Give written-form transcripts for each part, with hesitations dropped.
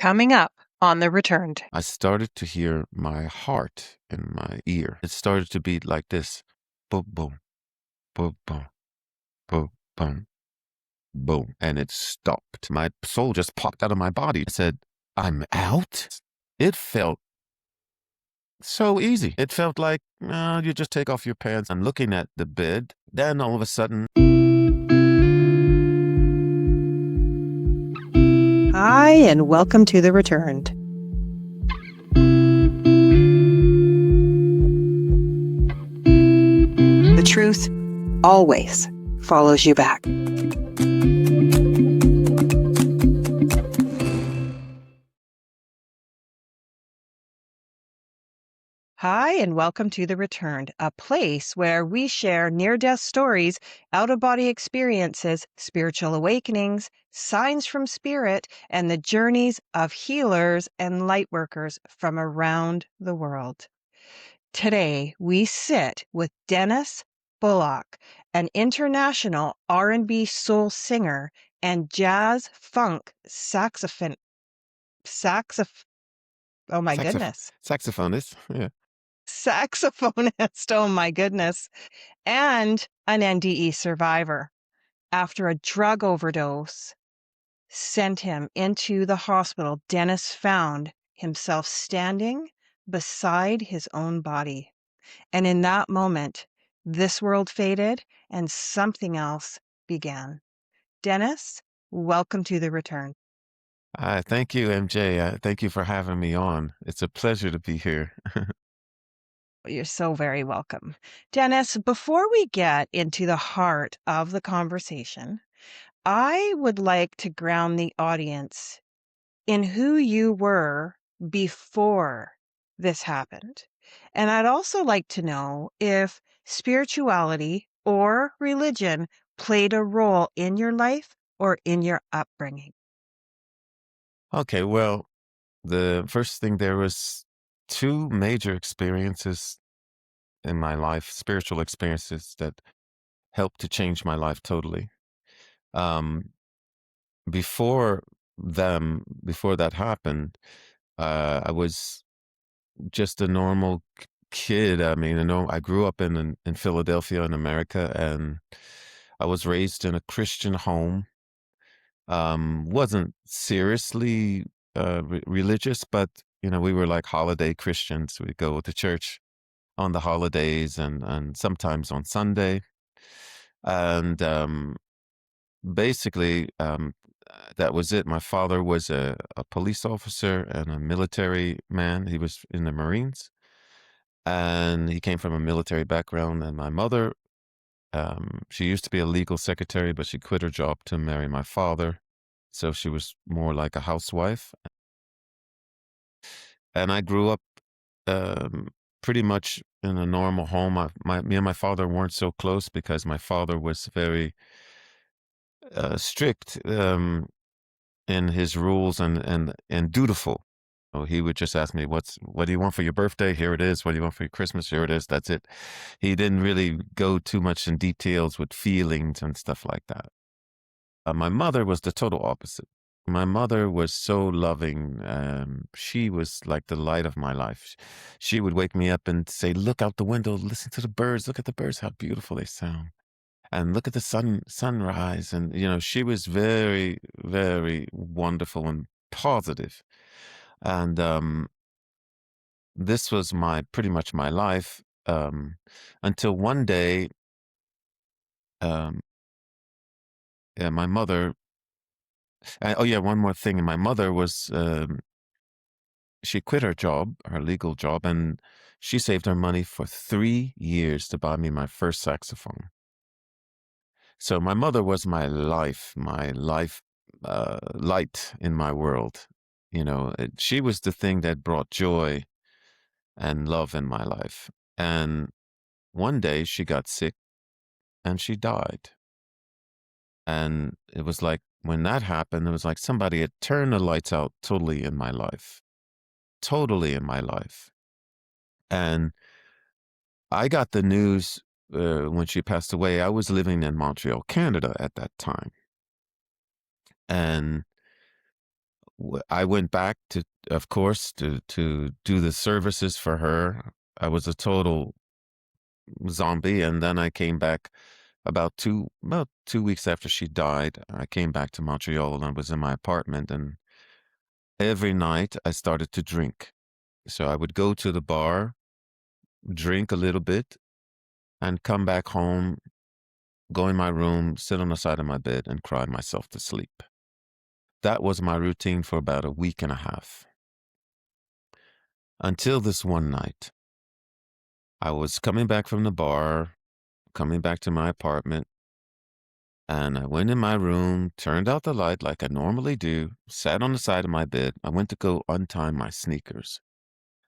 Coming up on The Returned. I started to hear my heart in my ear. It started to beat like this. Boom, boom, boom, boom, boom, boom, boom. And it stopped. My soul just popped out of my body. I said, I'm out? It felt so easy. It felt like you just take off your pants. I'm looking at the bed. Then all of a sudden. Hi, and welcome to The Returned. The truth always follows you back. Hi, and welcome to The Returned, a place where we share near-death stories, out-of-body experiences, spiritual awakenings, signs from spirit, and the journeys of healers and lightworkers from around the world. Today, we sit with Dennis Bullock, an international R&B soul singer and jazz funk oh my goodness. Saxophonist. Yeah. Saxophonist, oh my goodness, and an NDE survivor. After a drug overdose sent him into the hospital, Dennis found himself standing beside his own body. And in that moment, this world faded and something else began. Dennis, welcome to The Return. Thank you, MJ. Thank you for having me on. It's a pleasure to be here. You're so very welcome. Dennis, before we get into the heart of the conversation, I would like to ground the audience in who you were before this happened. And I'd also like to know if spirituality or religion played a role in your life or in your upbringing. Okay, well, the first thing, there was two major experiences in my life, spiritual experiences that helped to change my life totally. Um, before that happened, I was just a normal kid. I mean, I grew up in Philadelphia in America, and I was raised in a Christian home. Wasn't seriously religious, but we were like holiday Christians. We go to church on the holidays and sometimes on Sunday. And basically, that was it. My father was a police officer and a military man. He was in the Marines, and he came from a military background. And my mother, she used to be a legal secretary, but she quit her job to marry my father. So she was more like a housewife. And I grew up um, pretty much in a normal home. Me and my father weren't so close because my father was very strict in his rules and dutiful. So he would just ask me, what do you want for your birthday? Here it is. What do you want for your Christmas? Here it is. That's it. He didn't really go too much in details with feelings and stuff like that. My mother was the total opposite. My mother was so loving. She was like the light of my life. She would wake me up and say, look out the window, listen to the birds, look at the birds, how beautiful they sound. And look at the sunrise. And, she was very, very wonderful and positive. And this was pretty much my life until one day, um, yeah, my mother, oh yeah, one more thing. My mother was, she quit her job, her legal job, and she saved her money for 3 years to buy me my first saxophone. So my mother was my life, light in my world. She was the thing that brought joy and love in my life. And one day she got sick and she died. And it was like, when that happened, it was like somebody had turned the lights out totally in my life. Totally in my life. And I got the news when she passed away. I was living in Montreal, Canada at that time. And I went back to, of course, to do the services for her. I was a total zombie, and then I came back about 2 weeks after she died. I came back to Montreal, and I was in my apartment, and every night I started to drink. So I would go to the bar, drink a little bit, and come back home, go in my room, sit on the side of my bed, and cry myself to sleep. That was my routine for about a week and a half. Until this one night, I was coming back from the bar, coming back to my apartment, and I went in my room, turned out the light like I normally do, sat on the side of my bed. I went to go untie my sneakers.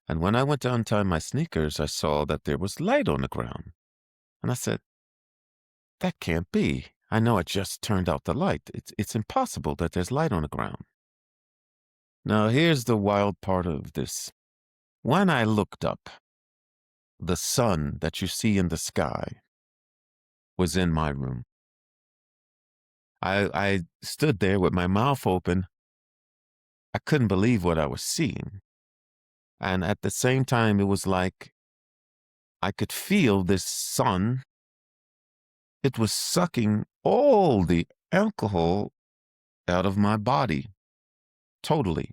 And when I went to untie my sneakers, I saw that there was light on the ground. And I said, that can't be. I know I just turned out the light. It's impossible that there's light on the ground. Now, here's the wild part of this. When I looked up, the sun that you see in the sky was in my room. I stood there with my mouth open. I couldn't believe what I was seeing. And at the same time, it was like I could feel this sun. It was sucking all the alcohol out of my body. Totally.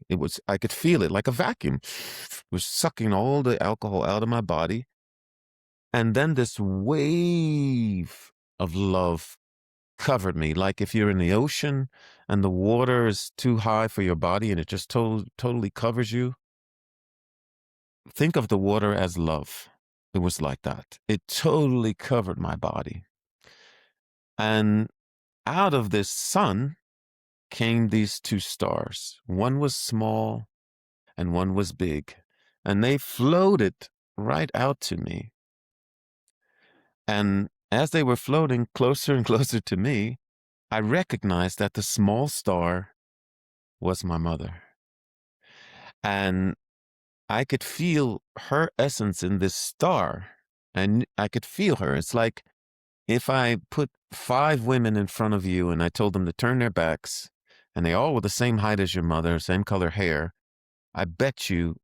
I could feel it like a vacuum. It was sucking all the alcohol out of my body. And then this wave of love covered me. Like if you're in the ocean and the water is too high for your body and it just totally covers you. Think of the water as love. It was like that. It totally covered my body. And out of this sun came these two stars. One was small and one was big. And they floated right out to me. And as they were floating closer and closer to me, I recognized that the small star was my mother. And I could feel her essence in this star. And I could feel her. It's like if I put 5 women in front of you and I told them to turn their backs, and they all were the same height as your mother, same color hair, I bet you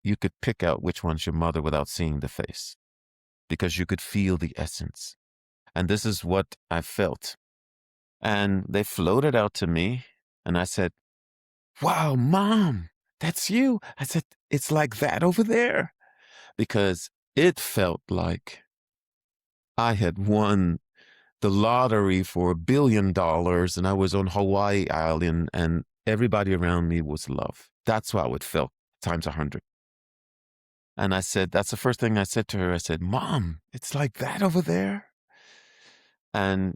could pick out which one's your mother without seeing the face, because you could feel the essence. And this is what I felt. And they floated out to me, and I said, wow, Mom, that's you. I said, it's like that over there. Because it felt like I had won the lottery for $1 billion and I was on Hawaii Island and everybody around me was love. That's how it felt, times 100. And I said, that's the first thing I said to her. I said, Mom, it's like that over there. And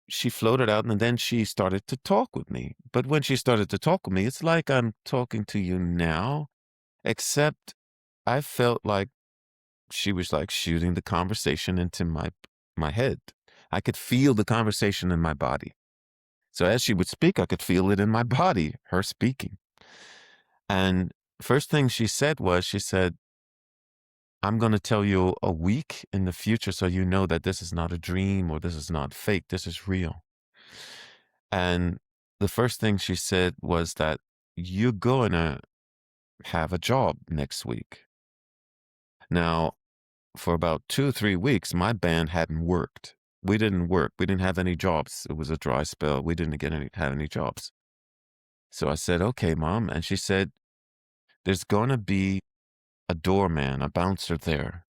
she floated out and then she started to talk with me. But when she started to talk with me, it's like I'm talking to you now, except I felt like she was like shooting the conversation into my head. I could feel the conversation in my body. So as she would speak, I could feel it in my body, her speaking. And first thing she said was, she said, I'm going to tell you a week in the future so you know that this is not a dream or this is not fake. This is real. And the first thing she said was that you're going to have a job next week. Now, for about 2 or 3 weeks, my band hadn't worked. We didn't work. We didn't have any jobs. It was a dry spell. We didn't have any jobs. So I said, okay, Mom. And she said, there's going to be a doorman, a bouncer there.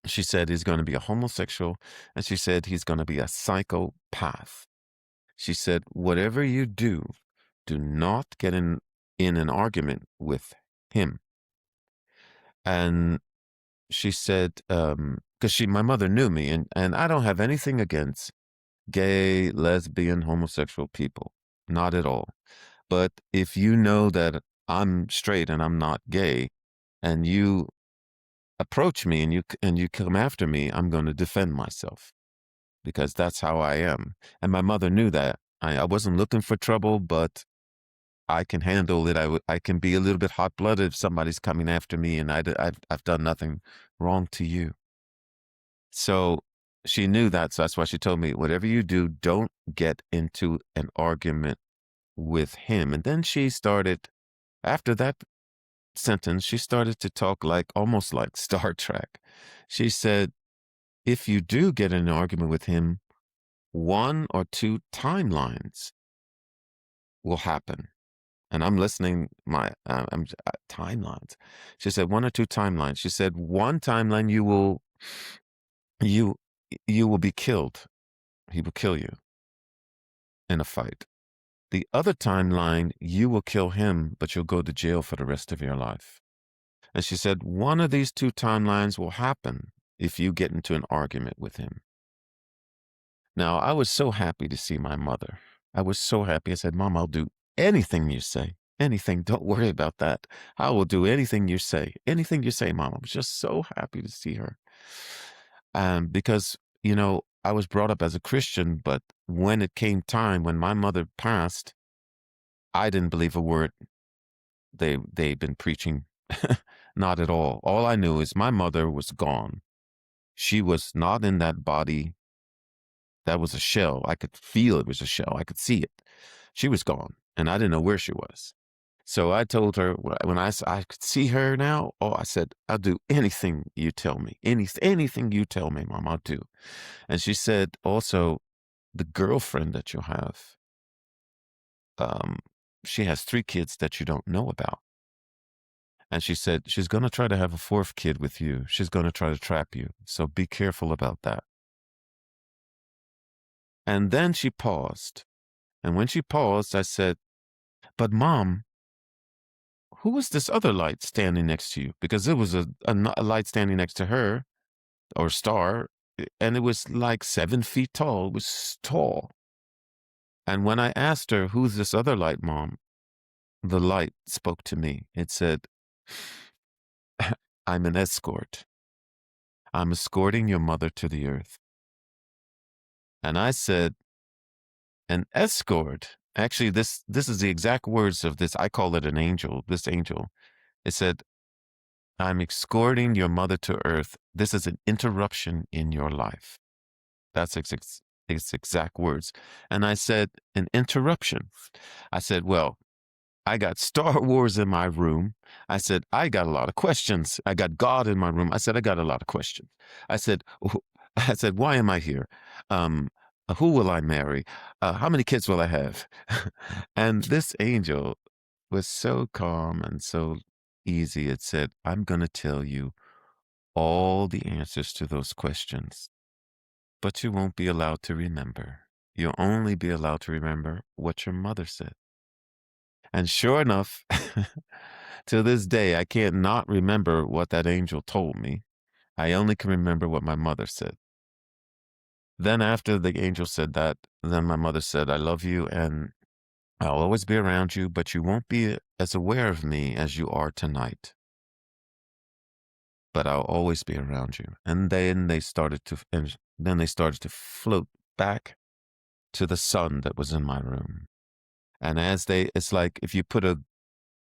She said he's going to be a homosexual. And she said he's going to be a psychopath. She said, whatever you do not get in an argument with him. And she said, because my mother knew me, and I don't have anything against gay, lesbian, homosexual people. Not at all. But if you know that I'm straight and I'm not gay, and you approach me and you come after me, I'm going to defend myself because that's how I am. And my mother knew that. I wasn't looking for trouble, but I can handle it. I can be a little bit hot-blooded if somebody's coming after me and I've done nothing wrong to you. So she knew that. So that's why she told me, whatever you do, don't get into an argument with him. And then she started, after that sentence, she started to talk like almost like Star Trek. She said, if you do get in an argument with him, one or two timelines will happen. And I'm listening, timelines. She said, one or two timelines. She said, one timeline you, you will be killed. He will kill you in a fight. The other timeline, you will kill him, but you'll go to jail for the rest of your life. And she said, one of these two timelines will happen if you get into an argument with him. Now, I was so happy to see my mother. I was so happy. I said, Mom, I'll do anything you say. Anything. Don't worry about that. I will do anything you say. Anything you say, Mom. I was just so happy to see her. Because, I was brought up as a Christian, but when it came time, when my mother passed, I didn't believe a word they'd been preaching. Not at all. All I knew is my mother was gone. She was not in that body. That was a shell. I could feel it was a shell. I could see it. She was gone, and I didn't know where she was. So I told her when I could see her now. Oh, I said, I'll do anything you tell me. Anything you tell me, Mom, I'll do. And she said also, the girlfriend that you have, um, she has 3 kids that you don't know about. And she said, she's going to try to have a 4th kid with you. She's going to try to trap you. So be careful about that. And then she paused. And when she paused, I said, but Mom, who was this other light standing next to you? Because there was a light standing next to her, or star, and it was like 7 feet tall. It was tall. And when I asked her, who's this other light, Mom? The light spoke to me. It said, I'm an escort. I'm escorting your mother to the earth. And I said, an escort? Actually, this is the exact words of this. I call it an angel, this angel. It said, I'm escorting your mother to earth. This is an interruption in your life. That's its exact words. And I said, an interruption. I said, well, I got Star Wars in my room. I said, I got a lot of questions. I got God in my room. I said, I got a lot of questions. I said, I said, why am I here? Who will I marry? How many kids will I have? And this angel was so calm and so easy. It said, I'm going to tell you all the answers to those questions, but you won't be allowed to remember. You'll only be allowed to remember what your mother said. And sure enough, to this day, I can't not remember what that angel told me. I only can remember what my mother said. Then after the angel said that, then my mother said, I love you and I'll always be around you, but you won't be as aware of me as you are tonight. But I'll always be around you. And then they started to float back to the sun that was in my room. And it's like if you put a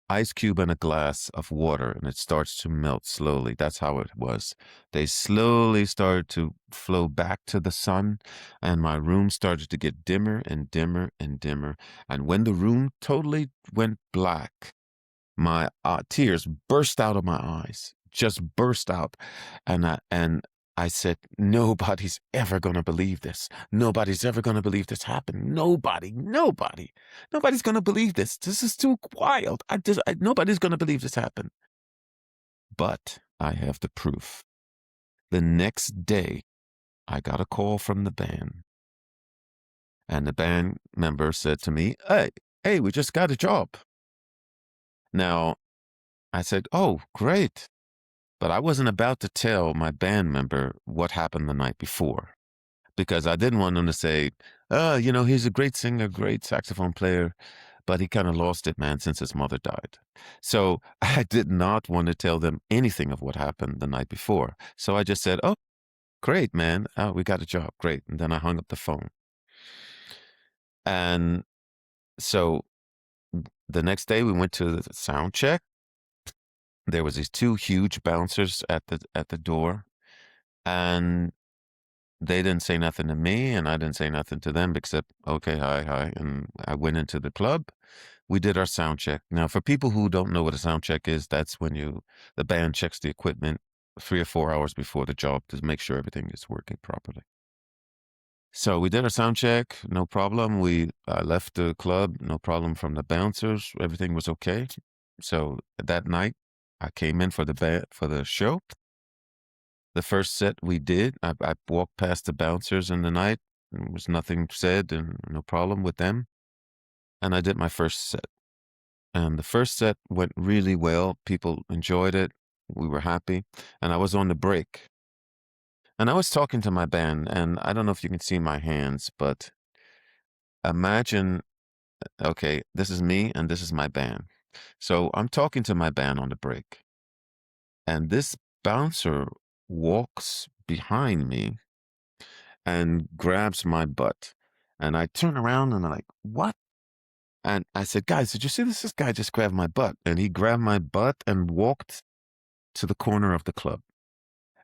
ice cube in a glass of water and it starts to melt slowly. That's how it was. They slowly started to flow back to the sun, and my room started to get dimmer and dimmer and dimmer. And when the room totally went black, my tears burst out of my eyes, just burst out. And I said, nobody's ever going to believe this. Nobody's ever going to believe this happened. Nobody's going to believe this. This is too wild. Nobody's going to believe this happened. But I have the proof. The next day, I got a call from the band. And the band member said to me, hey, we just got a job. Now, I said, oh, great. But I wasn't about to tell my band member what happened the night before, because I didn't want them to say, he's a great singer, great saxophone player, but he kind of lost it, man, since his mother died. So I did not want to tell them anything of what happened the night before. So I just said, oh, great, man. We got a job. Great. And then I hung up the phone. And so the next day we went to the sound check. There was these 2 huge bouncers at the door. And they didn't say nothing to me, and I didn't say nothing to them except, "Okay, hi, hi," and I went into the club. We did our sound check. Now, for people who don't know what a sound check is, that's when the band checks the equipment 3 or 4 hours before the job to make sure everything is working properly. So we did our sound check, no problem. I left the club, no problem from the bouncers. Everything was okay. So that night, I came in for the show. The first set we did, I walked past the bouncers in the night. There was nothing said and no problem with them. And I did my first set. And the first set went really well. People enjoyed it. We were happy. And I was on the break. And I was talking to my band, and I don't know if you can see my hands, but imagine, okay, this is me and this is my band. So I'm talking to my band on the break, and this bouncer walks behind me and grabs my butt. And I turn around and I'm like, what? And I said, guys, did you see this? This guy just grabbed my butt. And he grabbed my butt and walked to the corner of the club.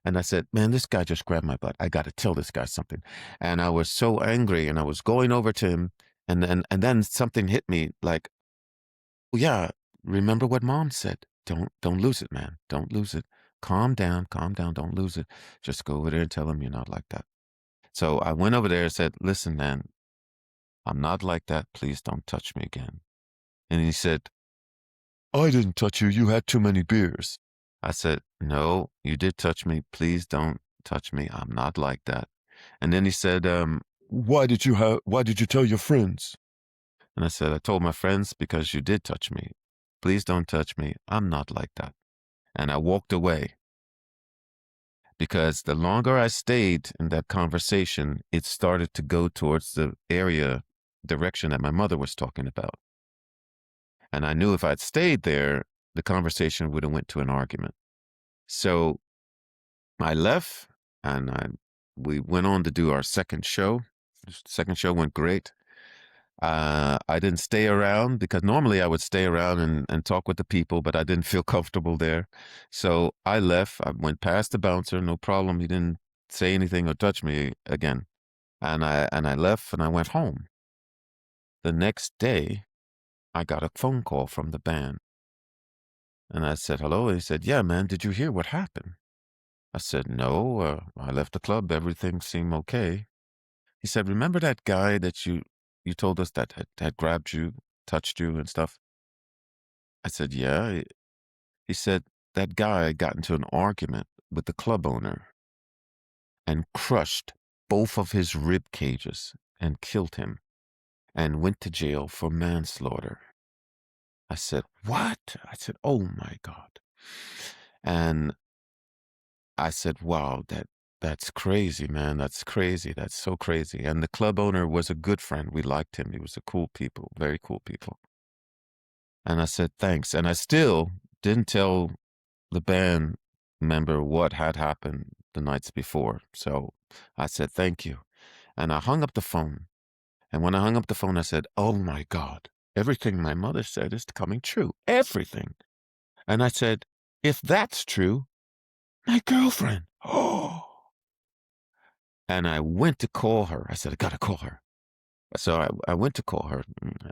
And I said, man, this guy just grabbed my butt. I got to tell this guy something. And I was so angry and I was going over to him. And then something hit me like, "Oh, yeah, remember what mom said. Don't lose it, man. Don't lose it. Calm down, don't lose it. Just go over there and tell him you're not like that." So I went over there and said, "Listen, man, I'm not like that. Please don't touch me again." And he said, "I didn't touch you. You had too many beers." I said, "No, you did touch me. Please don't touch me. I'm not like that." And then he said, why did you tell your friends? And I said, "I told my friends because you did touch me. Please don't touch me. I'm not like that." And I walked away because the longer I stayed in that conversation, it started to go towards the direction that my mother was talking about. And I knew if I'd stayed there, the conversation would have went to an argument. So I left and we went on to do our second show. The second show went great. I didn't stay around because normally I would stay around and talk with the people, but I didn't feel comfortable there. So I left. I went past the bouncer, no problem. He didn't say anything or touch me again. And I left and I went home. The next day, I got a phone call from the band. And I said, hello. And he said, yeah, man, did you hear what happened? I said, no, I left the club. Everything seemed okay. He said, remember that guy that you told us that had grabbed you, touched you and stuff? I said, yeah. He said, that guy got into an argument with the club owner and crushed both of his rib cages and killed him and went to jail for manslaughter. I said, what? I said, oh my God. And I said, wow, that's crazy, man. That's crazy. That's so crazy. And the club owner was a good friend. We liked him. He was a cool people, very cool people. And I said, thanks. And I still didn't tell the band member what had happened the nights before. So I said, thank you. And I hung up the phone. And when I hung up the phone, I said, oh my God, everything my mother said is coming true. Everything. And I said, if that's true, my girlfriend. Oh. And I went to call her. I said, I got to call her. So I went to call her.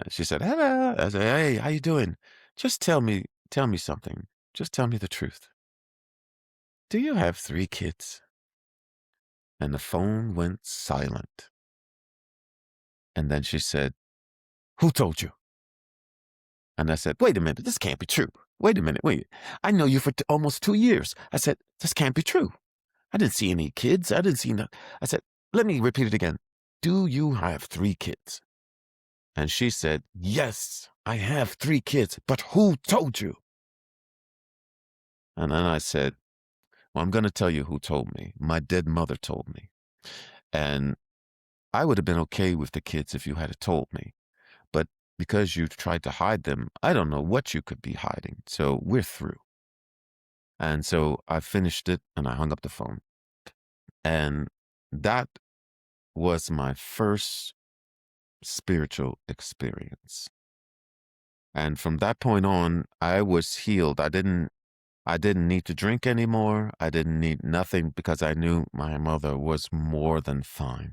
She said, hello. I said, hey, how you doing? Just tell me something. Just tell me the truth. Do you have 3 kids? And the phone went silent. And then she said, who told you? And I said, wait a minute, this can't be true. Wait a minute, wait. I know you for almost 2 years. I said, this can't be true. I didn't see any kids. I didn't see no. I said, let me repeat it again. Do you have 3 kids? And she said, yes, I have 3 kids, but who told you? And then I said, well, I'm going to tell you who told me. My dead mother told me. And I would have been okay with the kids if you had told me. But because you tried to hide them, I don't know what you could be hiding. So we're through. And so I finished it and I hung up the phone. And that was my first spiritual experience. And from that point on, I was healed. I didn't need to drink anymore. I didn't need nothing because I knew my mother was more than fine.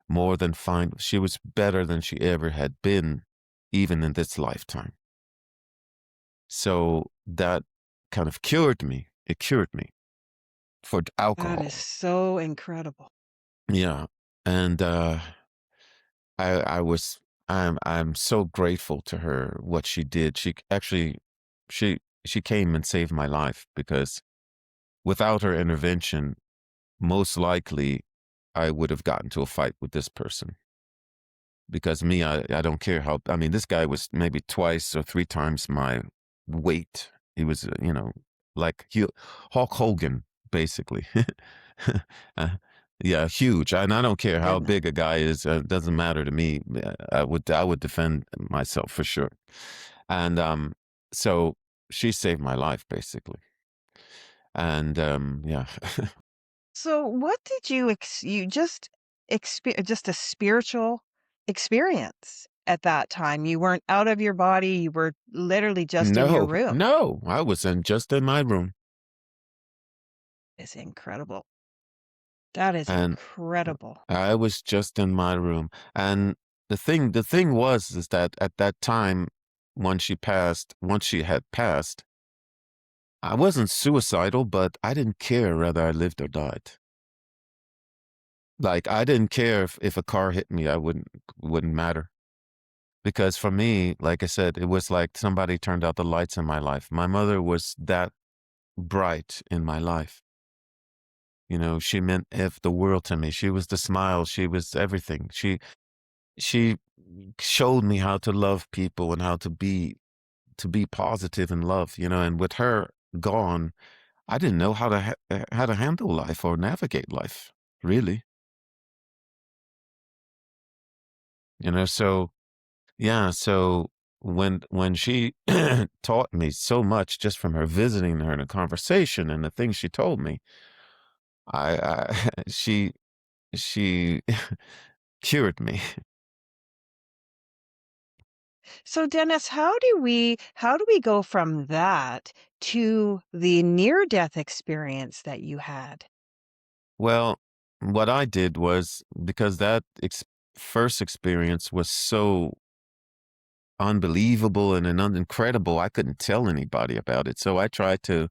More than fine. She was better than she ever had been, even in this lifetime. So that kind of cured me. It cured me for That is alcohol. so incredible. Yeah. And I was I'm so grateful to her what she did. She actually she came and saved my life because without her intervention, most likely I would have gotten to a fight with this person. Because me, I don't care how, I mean, this guy was maybe twice or three times my weight. He was, like Hulk Hogan, basically. Uh, yeah, huge. And I don't care how Goodness. big a guy is. It doesn't matter to me. I would defend myself for sure. And so she saved my life, basically. And yeah. So what did you just just a spiritual experience at that time? You weren't out of your body, you were literally just in your No, room. no, I was just in my room. It's incredible. That is And incredible. I was just in my room. And the thing was is that at that time once she had passed, I wasn't suicidal, but I didn't care whether I lived or died. Like I didn't care if a car hit me, I wouldn't matter. Because for me, like I said, it was like somebody turned out the lights in my life. My mother was that bright in my life. She meant the world to me. She was the smile, she was everything. She showed me how to love people and how to be positive and love, and with her gone, I didn't know how to handle life or navigate life, really. So yeah, so when she taught me so much just from her visiting her in a conversation and the things she told me, I she cured me. So Dennis, how do we go from that to the near death experience that you had? Well, what I did was because that first experience was so unbelievable and incredible, I couldn't tell anybody about it. So I tried to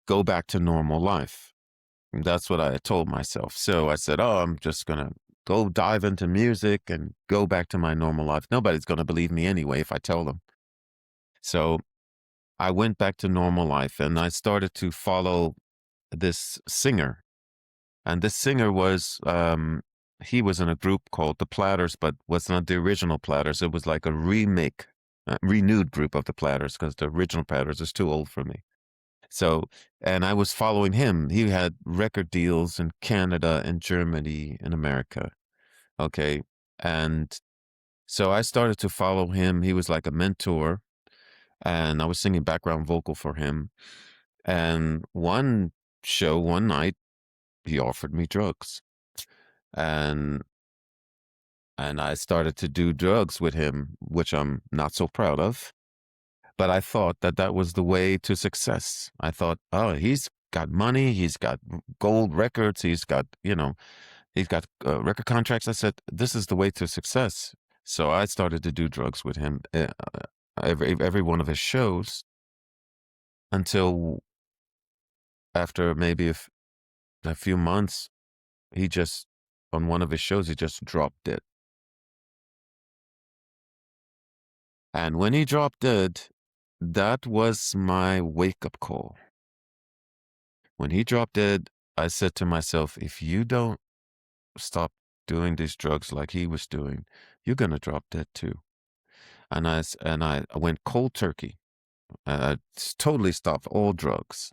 go back to normal life. And that's what I had told myself. So I said, "Oh, I'm just gonna go dive into music and go back to my normal life. Nobody's gonna believe me anyway if I tell them." So I went back to normal life and I started to follow this singer. And this singer was he was in a group called the Platters, but was not the original Platters. It was like a renewed group of the Platters because the original Platters is too old for me. So, and I was following him. He had record deals in Canada and Germany and America. Okay. And so I started to follow him. He was like a mentor, and I was singing background vocal for him. And one night, he offered me drugs. And I started to do drugs with him, which I'm not so proud of. But I thought that that was the way to success. I thought, oh, he's got money, he's got gold records, he's got record contracts. I said, this is the way to success. So I started to do drugs with him every one of his shows until after maybe a few months, he just on one of his shows he just dropped dead. And when he dropped dead, that was my wake-up call. When he dropped dead, I said to myself, if you don't stop doing these drugs like he was doing, you're gonna drop dead too. And I went cold turkey. Totally stopped all drugs.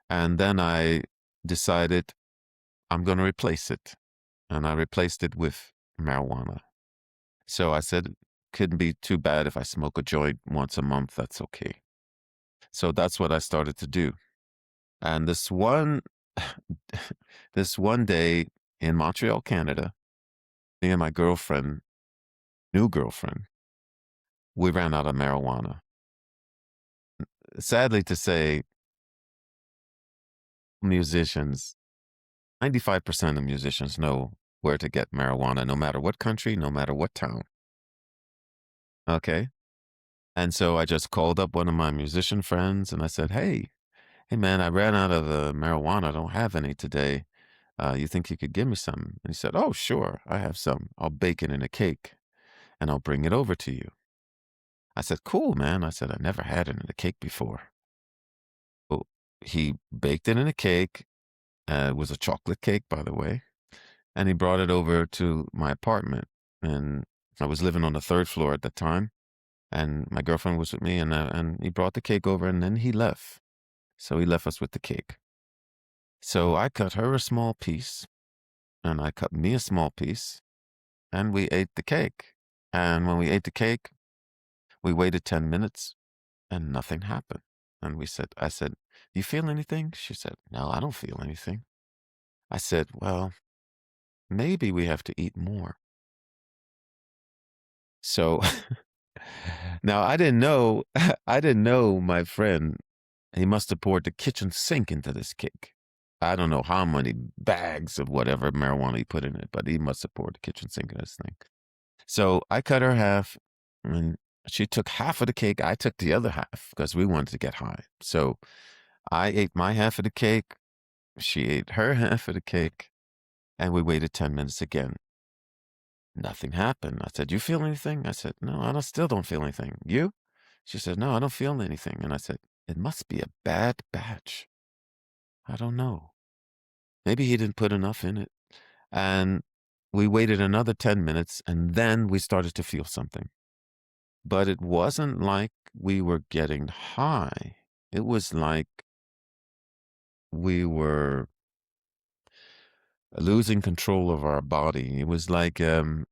And then I decided I'm gonna replace it. And I replaced it with marijuana. So I said, couldn't be too bad if I smoke a joint once a month. That's okay. So that's what I started to do. And this one day in Montreal, Canada, me and my new girlfriend, we ran out of marijuana. sadly to say, musicians 95% of musicians know where to get marijuana, no matter what country, no matter what town, okay? And so I just called up one of my musician friends and I said, hey man, I ran out of, marijuana, I don't have any today. You think you could give me some? And he said, "Oh, sure, I have some. I'll bake it in a cake, and I'll bring it over to you." I said, "Cool, man." I said, "I never had it in a cake before." Well, he baked it in a cake. It was a chocolate cake, by the way, and he brought it over to my apartment. And I was living on the third floor at the time, and my girlfriend was with me, and he brought the cake over, and then he left. So he left us with the cake. So I cut her a small piece, and I cut me a small piece, and we ate the cake. And when we ate the cake, we waited 10 minutes and nothing happened. And I said, "You feel anything?" She said, "No, I don't feel anything." I said, "Well, maybe we have to eat more." So now I didn't know, I didn't know my friend, he must have poured the kitchen sink into this cake. I don't know how many bags of whatever marijuana he put in it, but he must have poured the kitchen sink in this thing. So I cut her half, and she took half of the cake. I took the other half because we wanted to get high. So I ate my half of the cake. She ate her half of the cake, and we waited 10 minutes again. Nothing happened. I said, "You feel anything?" I said, "No, still don't feel anything. You?" She said, "No, I don't feel anything." And I said, "It must be a bad batch. I don't know. Maybe he didn't put enough in it." And we waited another 10 minutes, and then we started to feel something. But it wasn't like we were getting high. It was like we were losing control of our body. It was like it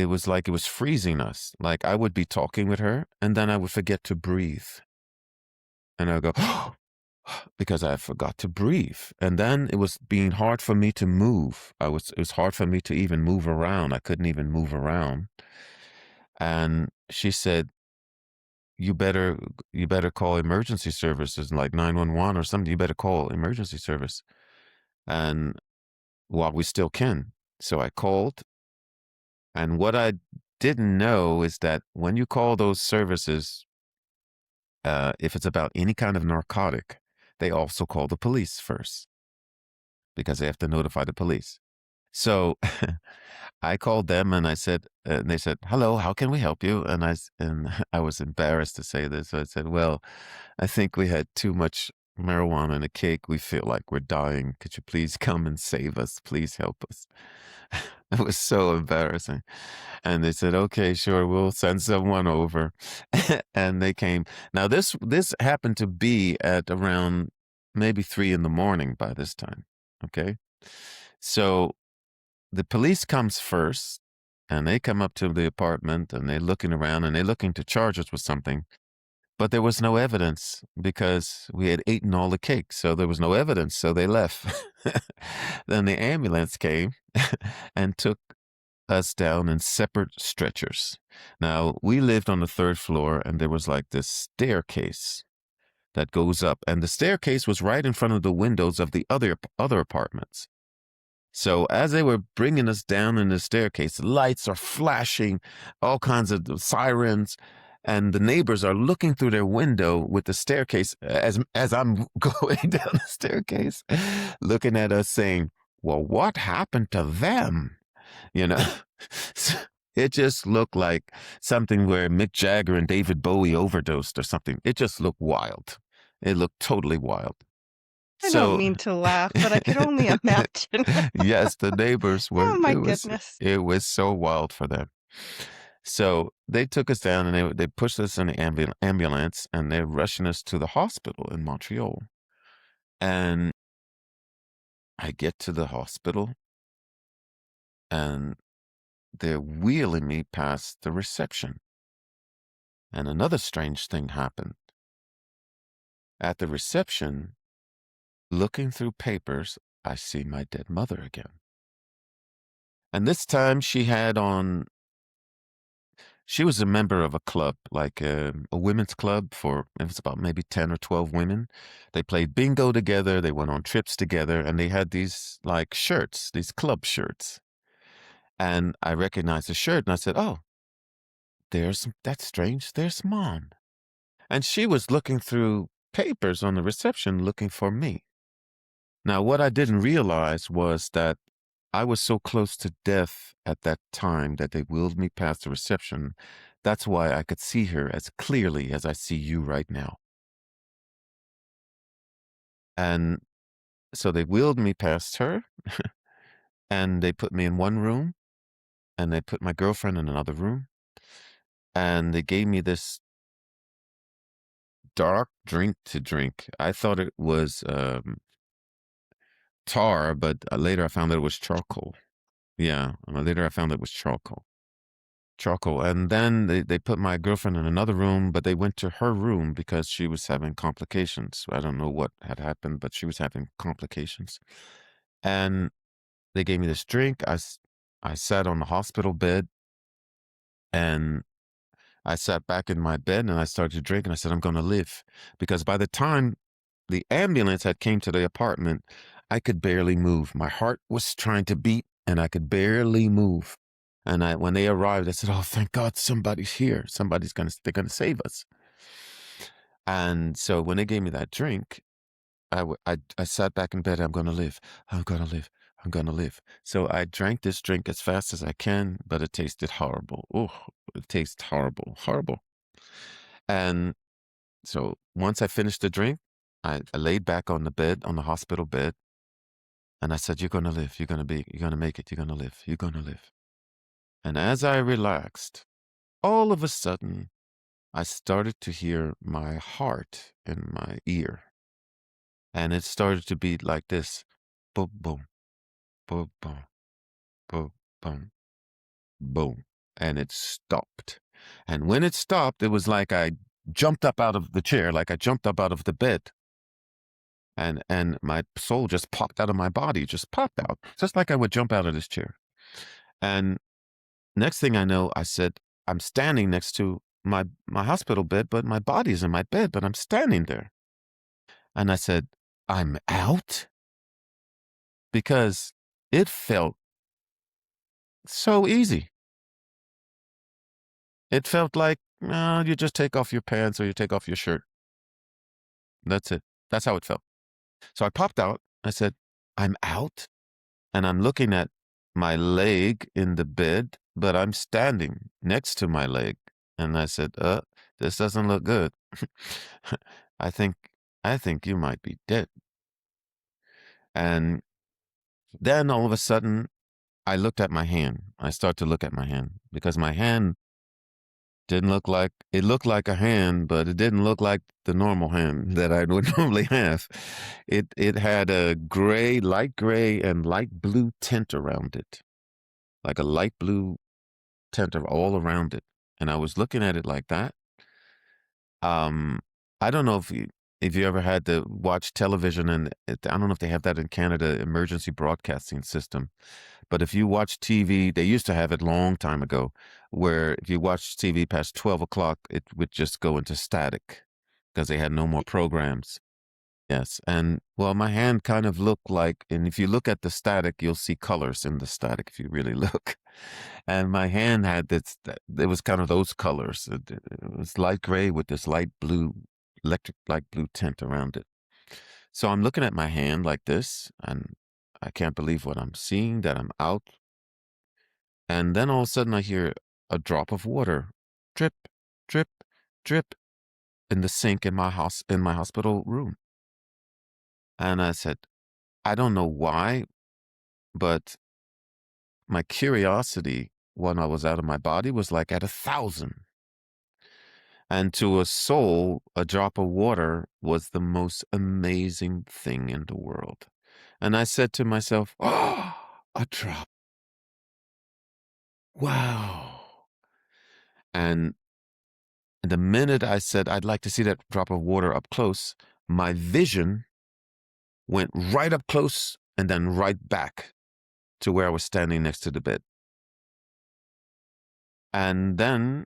was freezing us. Like I would be talking with her and then I would forget to breathe. And I would go, because I forgot to breathe. And then it was being hard for me to move. It was hard for me to even move around. I couldn't even move around. And she said, you better call emergency services like 911 or something. You better call emergency service. And while we still can. So I called, and what I didn't know is that when you call those services, if it's about any kind of narcotic, they also call the police first because they have to notify the police. So I called them and and they said, "Hello, how can we help you?" And I was embarrassed to say this. So I said, "Well, I think we had too much marijuana in a cake. We feel like we're dying. Could you please come and save us? Please help us." It was so embarrassing. And they said, "Okay, sure, we'll send someone over." And they came. Now this happened to be at around maybe 3 in the morning by this time. Okay. So the police comes first, and they come up to the apartment, and they're looking around, and they're looking to charge us with something. But there was no evidence because we had eaten all the cake, so there was no evidence, so they left. Then the ambulance came and took us down in separate stretchers. Now, we lived on the third floor, and there was like this staircase that goes up, and the staircase was right in front of the windows of the other apartments. So as they were bringing us down in the staircase, lights are flashing, all kinds of sirens, and the neighbors are looking through their window with the staircase as I'm going down the staircase, looking at us saying, "Well, what happened to them?" You know, So it just looked like something where Mick Jagger and David Bowie overdosed or something. It just looked wild. It looked totally wild. I don't So mean to laugh, but I could only imagine. yes, the neighbors Oh were my it was goodness. it was so wild for them. So they took us down and they pushed us in the ambulance and they're rushing us to the hospital in Montreal. And I get to the hospital and they're wheeling me past the reception. And another strange thing happened. At the reception, looking through papers, I see my dead mother again. And this time she had on She was a member of a club, like a women's club for it was about maybe 10 or 12 women. They played bingo together, they went on trips together, and they had these like shirts, these club shirts. And I recognized the shirt and I said, "Oh, that's strange. There's mom." And she was looking through papers on the reception looking for me. Now, what I didn't realize was that I was so close to death at that time that they wheeled me past the reception. That's why I could see her as clearly as I see you right now. And so they wheeled me past her and they put me in one room and they put my girlfriend in another room and they gave me this dark drink to drink. I thought it was tar, but later I found that it was charcoal. Yeah, later I found it was charcoal. Charcoal. And then they put my girlfriend in another room, but they went to her room because she was having complications. I don't know what had happened, but she was having complications. And they gave me this drink. I sat on the hospital bed and I sat back in my bed and I started to drink and I said, I'm going to live. Because by the time the ambulance had came to the apartment, I could barely move. My heart was trying to beat and I could barely move. And when they arrived, I said, "Oh, thank God somebody's here. They're gonna save us." And so when they gave me that drink, I sat back in bed. I'm gonna live. I'm gonna live. I'm gonna live. So I drank this drink as fast as I can, but it tasted horrible. Oh, it tastes horrible, horrible. And so once I finished the drink, I laid back on the bed, on the hospital bed, and I said, "You're gonna live. You're gonna make it. You're gonna live. You're gonna live." And as I relaxed, all of a sudden, I started to hear my heart in my ear, and it started to beat like this: boom, boom, boom, boom, boom, boom, boom, and it stopped. And when it stopped, it was like I jumped up out of the chair, like I jumped up out of the bed, and my soul just popped out of my body, just popped out, just like I would jump out of this chair. And next thing I know, I said, I'm standing next to my hospital bed, but my body's in my bed, but I'm standing there. And I said, I'm out? Because it felt so easy. It felt like you just take off your pants or you take off your shirt. That's it. That's how it felt. So I popped out. I said, I'm out. And I'm looking at my leg in the bed, but I'm standing next to my leg. And I said, this doesn't look good. I think I think you might be dead. And then all of a sudden I looked at my hand. I started to look at my hand because my hand didn't look like it looked like a hand, but it didn't look like the normal hand that I would normally have. It had a gray, light gray, and light blue tint around it, like a light blue tint all around it. And I was looking at it like that. Um, I don't know if you ever had to watch television, and I don't know if they have that in Canada, emergency broadcasting system. But if you watch TV, they used to have it long time ago, where if you watch TV past 12 o'clock, it would just go into static because they had no more programs. Yes. And well, my hand kind of looked like, and if you look at the static, you'll see colors in the static if you really look. And my hand had it was kind of those colors. It was light gray with this light blue, electric light blue tint around it. So I'm looking at my hand like this, and I can't believe what I'm seeing, that I'm out. And then all of a sudden I hear a drop of water drip, drip, drip in the sink in my house, in my hospital room. And I said, I don't know why, but my curiosity when I was out of my body was like at 1,000. And to a soul, a drop of water was the most amazing thing in the world. And I said to myself, oh, a drop. Wow. And the minute I said, I'd like to see that drop of water up close, my vision went right up close and then right back to where I was standing next to the bed. And then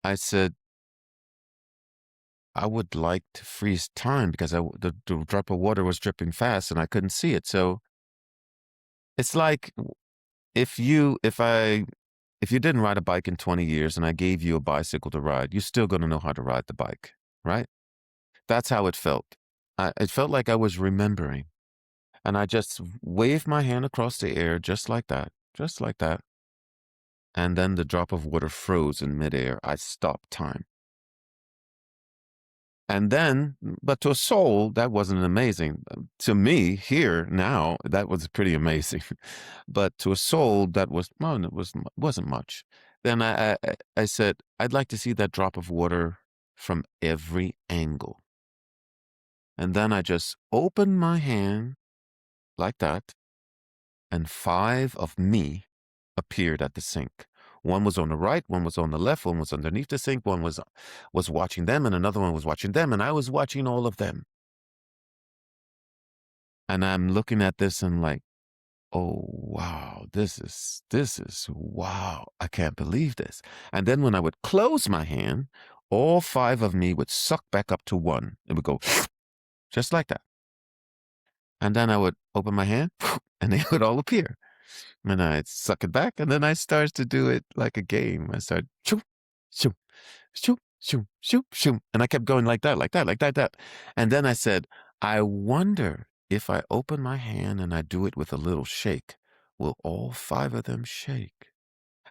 I said, I would like to freeze time because the drop of water was dripping fast and I couldn't see it. So it's like if you didn't ride a bike in 20 years and I gave you a bicycle to ride, you're still going to know how to ride the bike, right? That's how it felt. It felt like I was remembering. And I just waved my hand across the air just like that, just like that. And then the drop of water froze in midair. I stopped time. And then, but to a soul, that wasn't amazing. To me, here, now, that was pretty amazing. But to a soul, that was, well, wasn't much. Then I said, I'd like to see that drop of water from every angle. And then I just opened my hand like that, and 5 of me appeared at the sink. One was on the right, one was on the left, one was underneath the sink, one was watching them, and another one was watching them, and I was watching all of them. And I'm looking at this and like, oh wow, this is wow. I can't believe this. And then when I would close my hand, all 5 of me would suck back up to one. It would go just like that. And then I would open my hand and they would all appear. And I'd suck it back, and then I started to do it like a game. I started shoo, shoo, shoo, shoo, shoo, shoo. And I kept going like that, like that, like that, that. And then I said, I wonder if I open my hand and I do it with a little shake, will all 5 of them shake?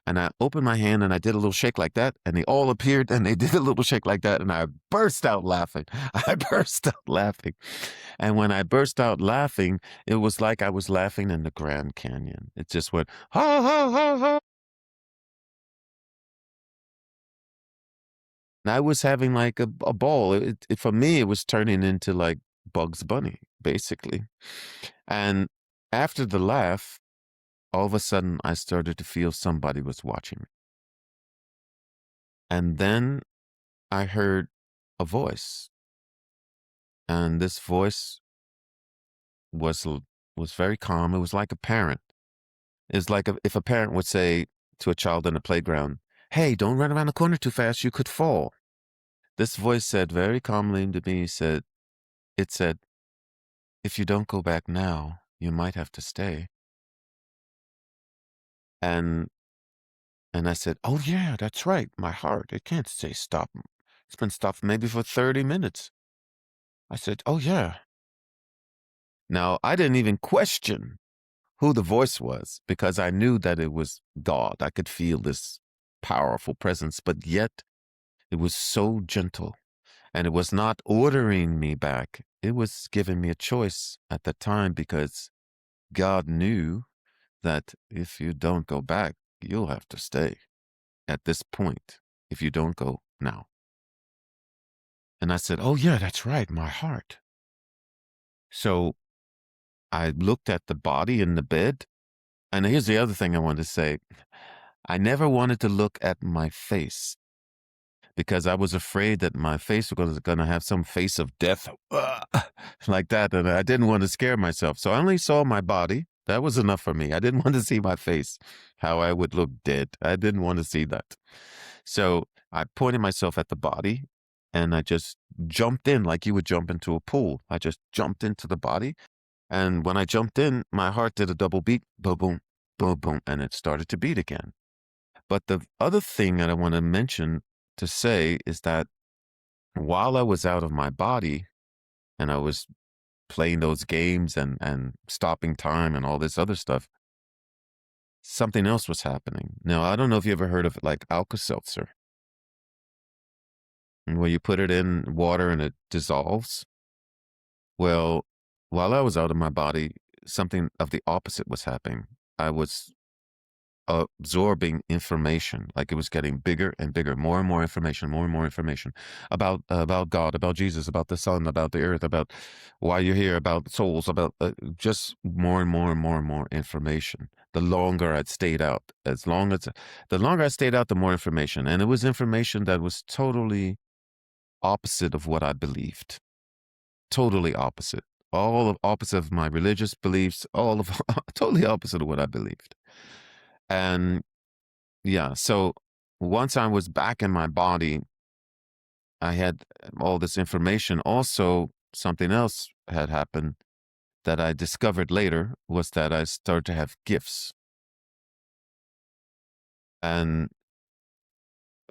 And I opened my hand and I did a little shake like that, and they all appeared and they did a little shake like that, and I burst out laughing. I burst out laughing. And when I burst out laughing, it was like I was laughing in the Grand Canyon. It just went, ha, ha, ha, ha. And I was having like a ball. For me, it was turning into like Bugs Bunny, basically. And after the laugh, all of a sudden, I started to feel somebody was watching me. And then I heard a voice, and this voice was was very calm. It was like a parent. It's like if a parent would say to a child in a playground, "Hey, don't run around the corner too fast. You could fall." This voice said very calmly to me, it said, "If you don't go back now, you might have to stay." And and I said, "Oh yeah, that's right. My heart, it can't stay stopped. It's been stopped maybe for 30 minutes." I said, "Oh yeah." Now, I didn't even question who the voice was because I knew that it was God. I could feel this powerful presence, but yet it was so gentle, and it was not ordering me back. It was giving me a choice at the time because God knew that if you don't go back, you'll have to stay at this point if you don't go now. And I said, "Oh, yeah, that's right, my heart." So I looked at the body in the bed. And here's the other thing I wanted to say. I never wanted to look at my face because I was afraid that my face was going to have some face of death like that. And I didn't want to scare myself. So I only saw my body. That was enough for me. I didn't want to see my face, how I would look dead. I didn't want to see that. So I pointed myself at the body and I just jumped in like you would jump into a pool. I just jumped into the body. And when I jumped in, my heart did a double beat, boom, boom, boom, boom, and it started to beat again. But the other thing that I want to mention to say is that while I was out of my body and I was playing those games and stopping time and all this other stuff, something else was happening. Now, I don't know if you ever heard of it like Alka-Seltzer, where you put it in water and it dissolves. Well, while I was out of my body, something of the opposite was happening. I was absorbing information, like it was getting bigger and bigger, more and more information about God, about Jesus, about the sun, about the earth, about why you're here, about souls, about just more and more and more and more information. The longer I'd stayed out, the longer I stayed out, the more information, and it was information that was totally opposite of what I believed. Totally opposite. All of opposite of my religious beliefs. All of totally opposite of what I believed. And yeah, so once I was back in my body, I had all this information. Also, something else had happened that I discovered later was that I started to have gifts. And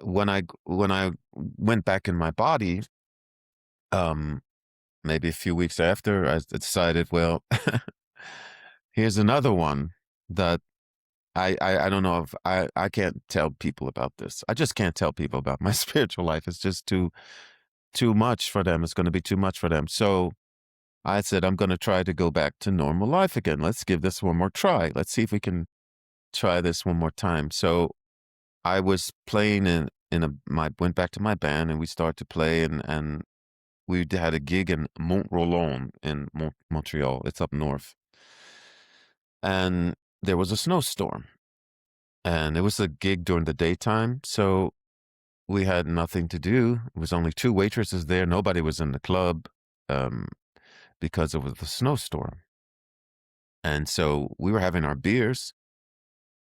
when I went back in my body, um, maybe a few weeks after, I decided, well, here's another one that I don't know if I can't tell people about this. I just can't tell people about my spiritual life. It's just too much for them. It's going to be too much for them. So I said, I'm going to try to go back to normal life again. Let's give this one more try. Let's see if we can try this one more time. So I was playing went back to my band and we started to play and we had a gig in Mont Roland in Montreal. It's up north. And there was a snowstorm and it was a gig during the daytime. So we had nothing to do. It was only two waitresses there. Nobody was in the club um, because it was a snowstorm. And so we were having our beers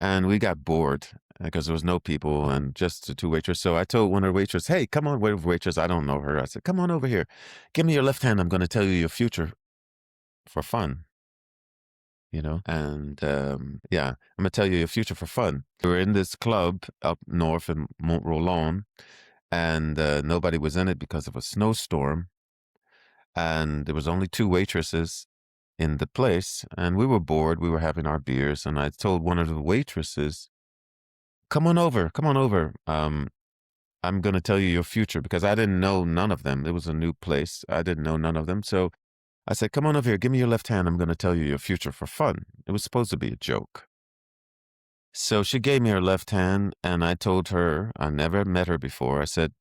and we got bored because there was no people and just the two waitresses. So I told one of the waitresses, hey, come on, waitress. I don't know her. I said, come on over here. Give me your left hand. I'm going to tell you your future for fun, And yeah, I'm going to tell you your future for fun. We were in this club up north in Mont Roland and nobody was in it because of a snowstorm. And there was only two waitresses in the place and we were bored. We were having our beers and I told one of the waitresses, come on over, come on over. I'm going to tell you your future because I didn't know none of them. It was a new place. I didn't know none of them. So I said, come on over here. Give me your left hand. I'm going to tell you your future for fun. It was supposed to be a joke. So she gave me her left hand and I told her, I never met her before. I said,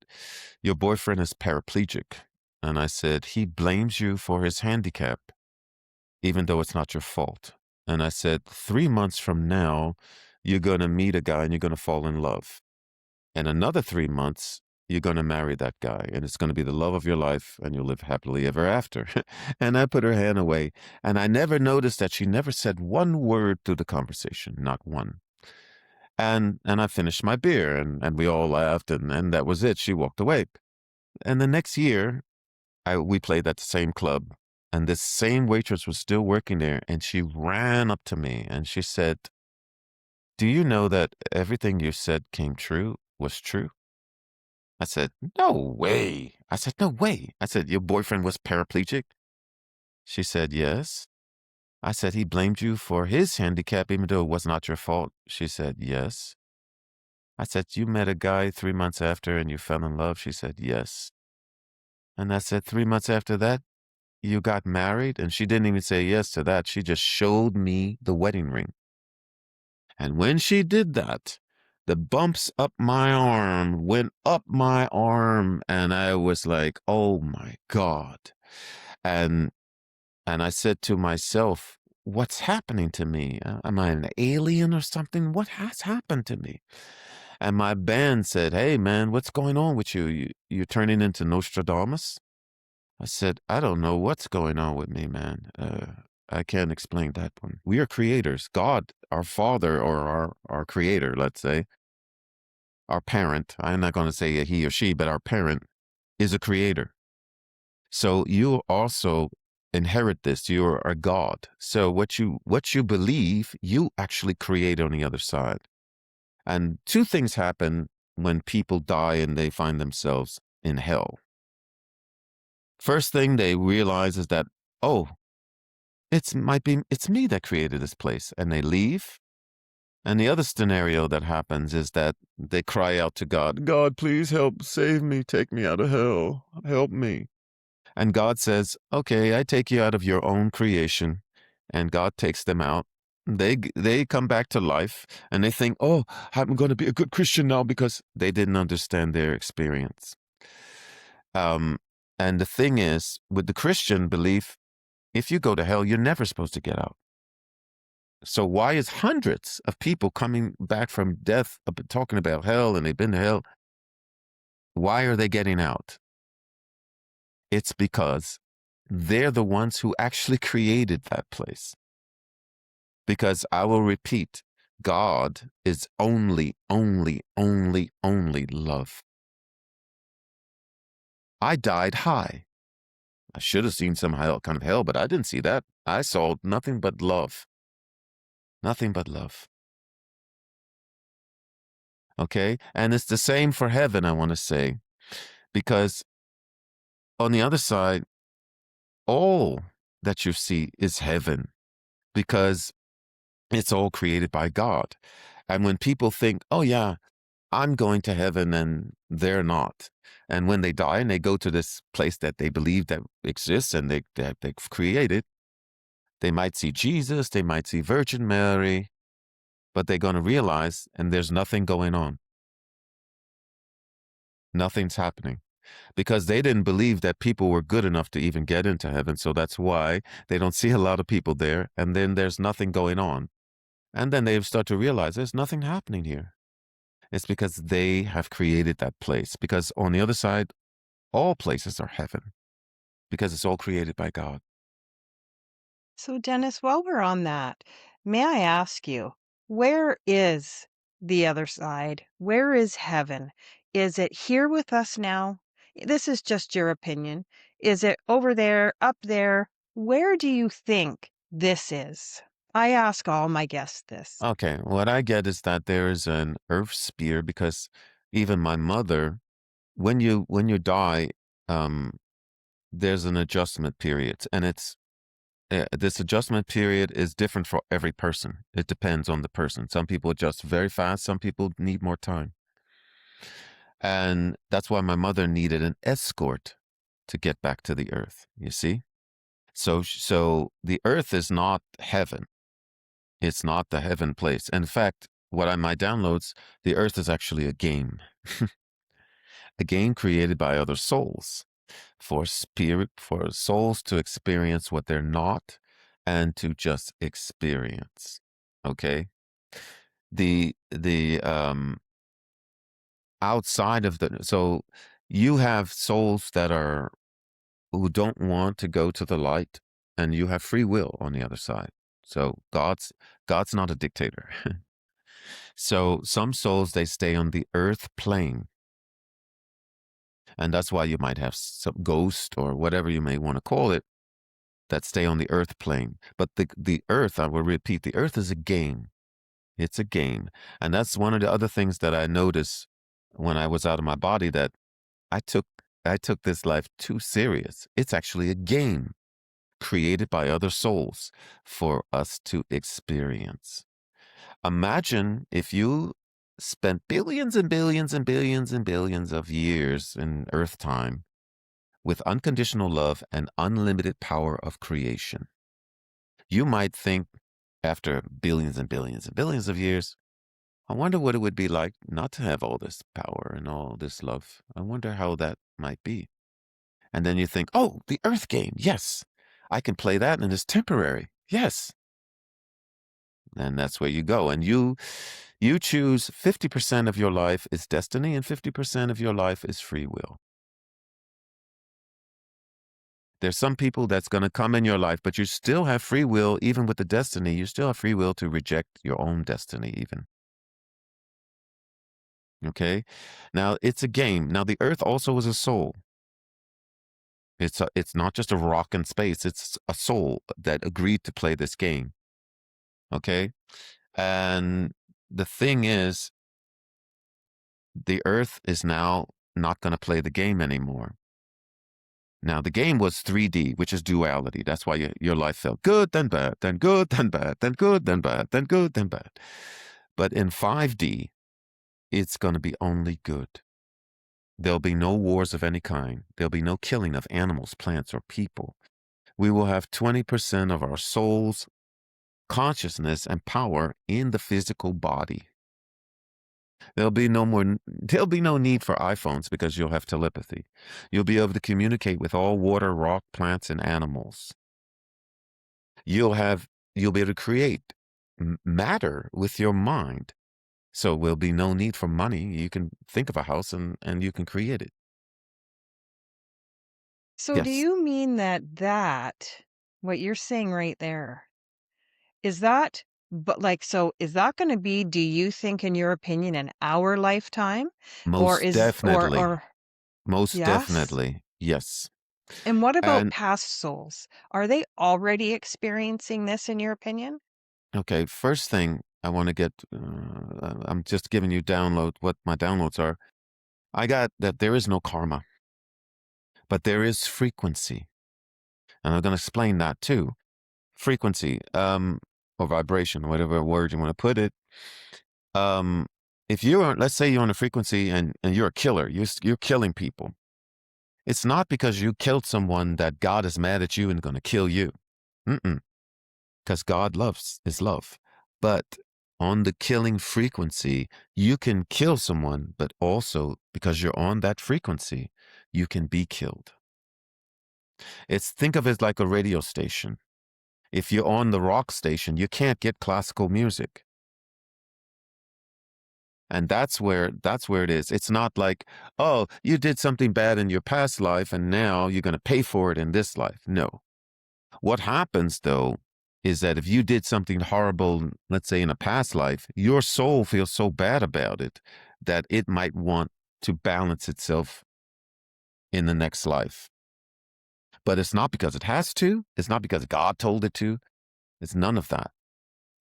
your boyfriend is paraplegic. And I said, he blames you for his handicap, even though it's not your fault. And I said, 3 months from now, you're going to meet a guy and you're going to fall in love. In another 3 months, you're going to marry that guy and it's going to be the love of your life and you'll live happily ever after. And I put her hand away and I never noticed that she never said one word through the conversation, not one. And I finished my beer and we all laughed and that was it. She walked away. And the next year, we played at the same club and this same waitress was still working there and she ran up to me and she said, do you know that everything you said was true? I said, no way. I said, no way. I said, your boyfriend was paraplegic? She said, yes. I said, he blamed you for his handicap even though it was not your fault. She said, yes. I said, you met a guy 3 months after and you fell in love? She said, yes. And I said, 3 months after that, you got married? And she didn't even say yes to that. She just showed me the wedding ring. And when she did that, the bumps up my arm went up my arm. And I was like, oh my God. And I said to myself, what's happening to me? Am I an alien or something? What has happened to me? And my band said, hey, man, what's going on with you? You're turning into Nostradamus? I said, I don't know what's going on with me, man. I can't explain that one. We are creators. God, our father or our creator, let's say, our parent, I'm not going to say a he or she, but our parent is a creator. So you also inherit this. You're a God. So what you believe, you actually create on the other side. And two things happen when people die and they find themselves in hell. First thing they realize is that, oh, it's me that created this place, and they leave. And the other scenario that happens is that they cry out to God, God, please help, save me, take me out of hell, help me. And God says, okay, I take you out of your own creation. And God takes them out. They come back to life and they think, oh, I'm going to be a good Christian now because they didn't understand their experience. And the thing is, with the Christian belief, if you go to hell, you're never supposed to get out. So why is hundreds of people coming back from death talking about hell and they've been to hell? Why are they getting out? It's because they're the ones who actually created that place. Because I will repeat, God is only, only, only, only love. I died high. I should have seen some hell, kind of hell, but I didn't see that. I saw nothing but love. Nothing but love. Okay? And it's the same for heaven, I want to say, because on the other side, all that you see is heaven because it's all created by God. And when people think, oh, yeah, I'm going to heaven and they're not. And when they die and they go to this place that they believe that exists and that they've created, they might see Jesus, they might see Virgin Mary, but they're going to realize, and there's nothing going on. Nothing's happening because they didn't believe that people were good enough to even get into heaven. So that's why they don't see a lot of people there. And then there's nothing going on. And then they start to realize there's nothing happening here. It's because they have created that place. Because on the other side, all places are heaven because it's all created by God. So, Dennis, while we're on that, may I ask you, where is the other side? Where is heaven? Is it here with us now? This is just your opinion. Is it over there, up there? Where do you think this is? I ask all my guests this. Okay, what I get is that there is an earth sphere because even my mother, when you die, um, there's an adjustment period, and this adjustment period is different for every person. It depends on the person. Some people adjust very fast. Some people need more time, and that's why my mother needed an escort to get back to the earth. You see, so the earth is not heaven. It's not the heaven place. In fact, what I my downloads, the earth is actually a game, a game created by other souls for souls to experience what they're not and to just experience. Okay? The outside of the so you have souls that are who don't want to go to the light and you have free will on the other side. So God's not a dictator. So some souls they stay on the earth plane, and that's why you might have some ghost or whatever you may want to call it that stay on the earth plane. But the earth, I will repeat, the earth is a game. It's a game, and that's one of the other things that I noticed when I was out of my body that I took I took this life too serious. It's actually a game created by other souls for us to experience. Imagine if you spent billions and billions and billions and billions of years in Earth time with unconditional love and unlimited power of creation. You might think, after billions and billions and billions of years, I wonder what it would be like not to have all this power and all this love. I wonder how that might be. And then you think, oh, the Earth game. Yes, I can play that and it's temporary. Yes. And that's where you go. And you choose 50% of your life is destiny and 50% of your life is free will. There's some people that's going to come in your life, but you still have free will, even with the destiny. You still have free will to reject your own destiny, even. Okay? Now, it's a game. Now, the earth also is a soul. It's not just a rock in space, it's a soul that agreed to play this game. Okay? And the thing is, the earth is now not going to play the game anymore. Now, the game was 3D, which is duality. That's why your life felt good, then bad, then good, then bad, then good, then bad, then good, then bad. But in 5D, it's going to be only good. There'll be no wars of any kind. There'll be no killing of animals, plants, or people. We will have 20% of our soul's consciousness and power in the physical body. There'll be no need for iPhones because you'll have telepathy. You'll be able to communicate with all water, rock, plants, and animals. You'll be able to create matter with your mind. So will be no need for money. You can think of a house and you can create it. So, do Yes. you mean that what you're saying right there, is that But, like, so is that gonna be, do you think, in your opinion, in our lifetime? Or Most is definitely. or Most yes? definitely. Yes. And what about And past souls? Are they already experiencing this in your opinion? okay, first thing I want to get, I'm just giving you download what my downloads are. I got that there is no karma, but there is frequency. And I'm going to explain that too. Frequency, or vibration, whatever word you want to put it. Um, if you're, let's say you're on a frequency and you're a killer, you're killing people. It's not because you killed someone that God is mad at you and going to kill you. Mm-mm. Because God loves is love. But on the killing frequency, you can kill someone, but also because you're on that frequency, you can be killed. Think of it like a radio station. If you're on the rock station, you can't get classical music. And that's where it is. It's not like, oh, you did something bad in your past life and now you're going to pay for it in this life. No. What happens though is that if you did something horrible, let's say in a past life, your soul feels so bad about it that it might want to balance itself in the next life. But it's not because it has to. It's not because God told it to. It's none of that.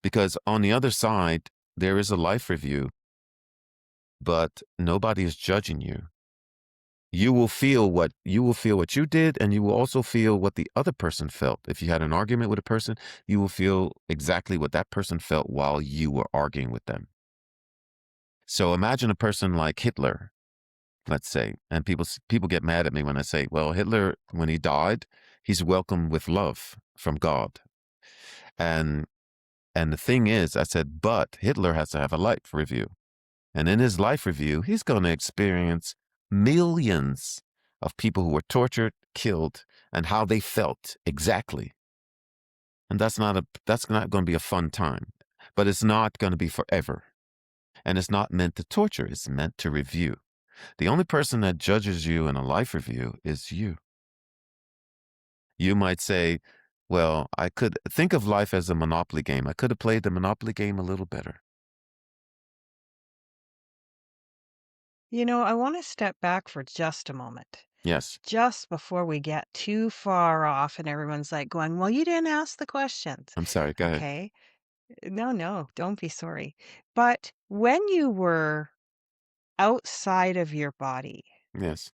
Because on the other side, there is a life review, but nobody is judging you. You will feel what you did, and you will also feel what the other person felt. If you had an argument with a person, you will feel exactly what that person felt while you were arguing with them. So imagine a person like Hitler, let's say, and people get mad at me when I say, well, Hitler, when he died, he's welcomed with love from God. And and the thing is, I said, but Hitler has to have a life review. And in his life review, he's going to experience millions of people who were tortured, killed, and how they felt exactly. And that's not going to be a fun time, but it's not going to be forever. And it's not meant to torture, it's meant to review. The only person that judges you in a life review is you. You might say, well, I could think of life as a Monopoly game. I could have played the Monopoly game a little better. I wanna step back for just a moment, Yes. just before we get too far off and everyone's, like, going, "Well, you didn't ask the questions." I'm sorry. Go ahead. Okay? No, no, don't be sorry. But when you were outside of your body, Yes.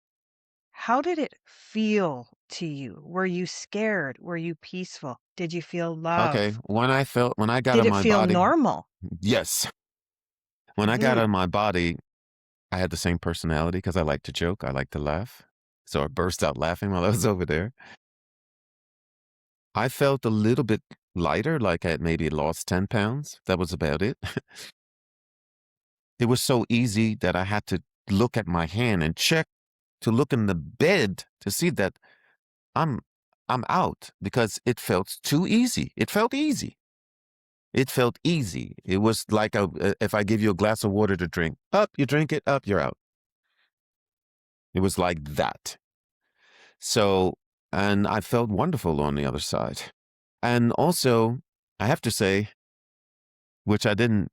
how did it feel to you? Were you scared? Were you peaceful? Did you feel Okay. love? When I got Did in it my feel body, normal? yes. When I got Good. out of my body, I had the same personality because I like to joke, I like to laugh. So I burst out laughing while I was over there. I felt a little bit lighter, like I had maybe lost 10 pounds. That was about it. It was so easy that I had to look at my hand and check to look in the bed to see that I'm I'm out because it felt too easy. It felt easy. It felt easy. It was like if I give you a glass of water to drink, up, you drink it, up, you're out. It was like that. So, and I felt wonderful on the other side. And also, I have to say, which I didn't,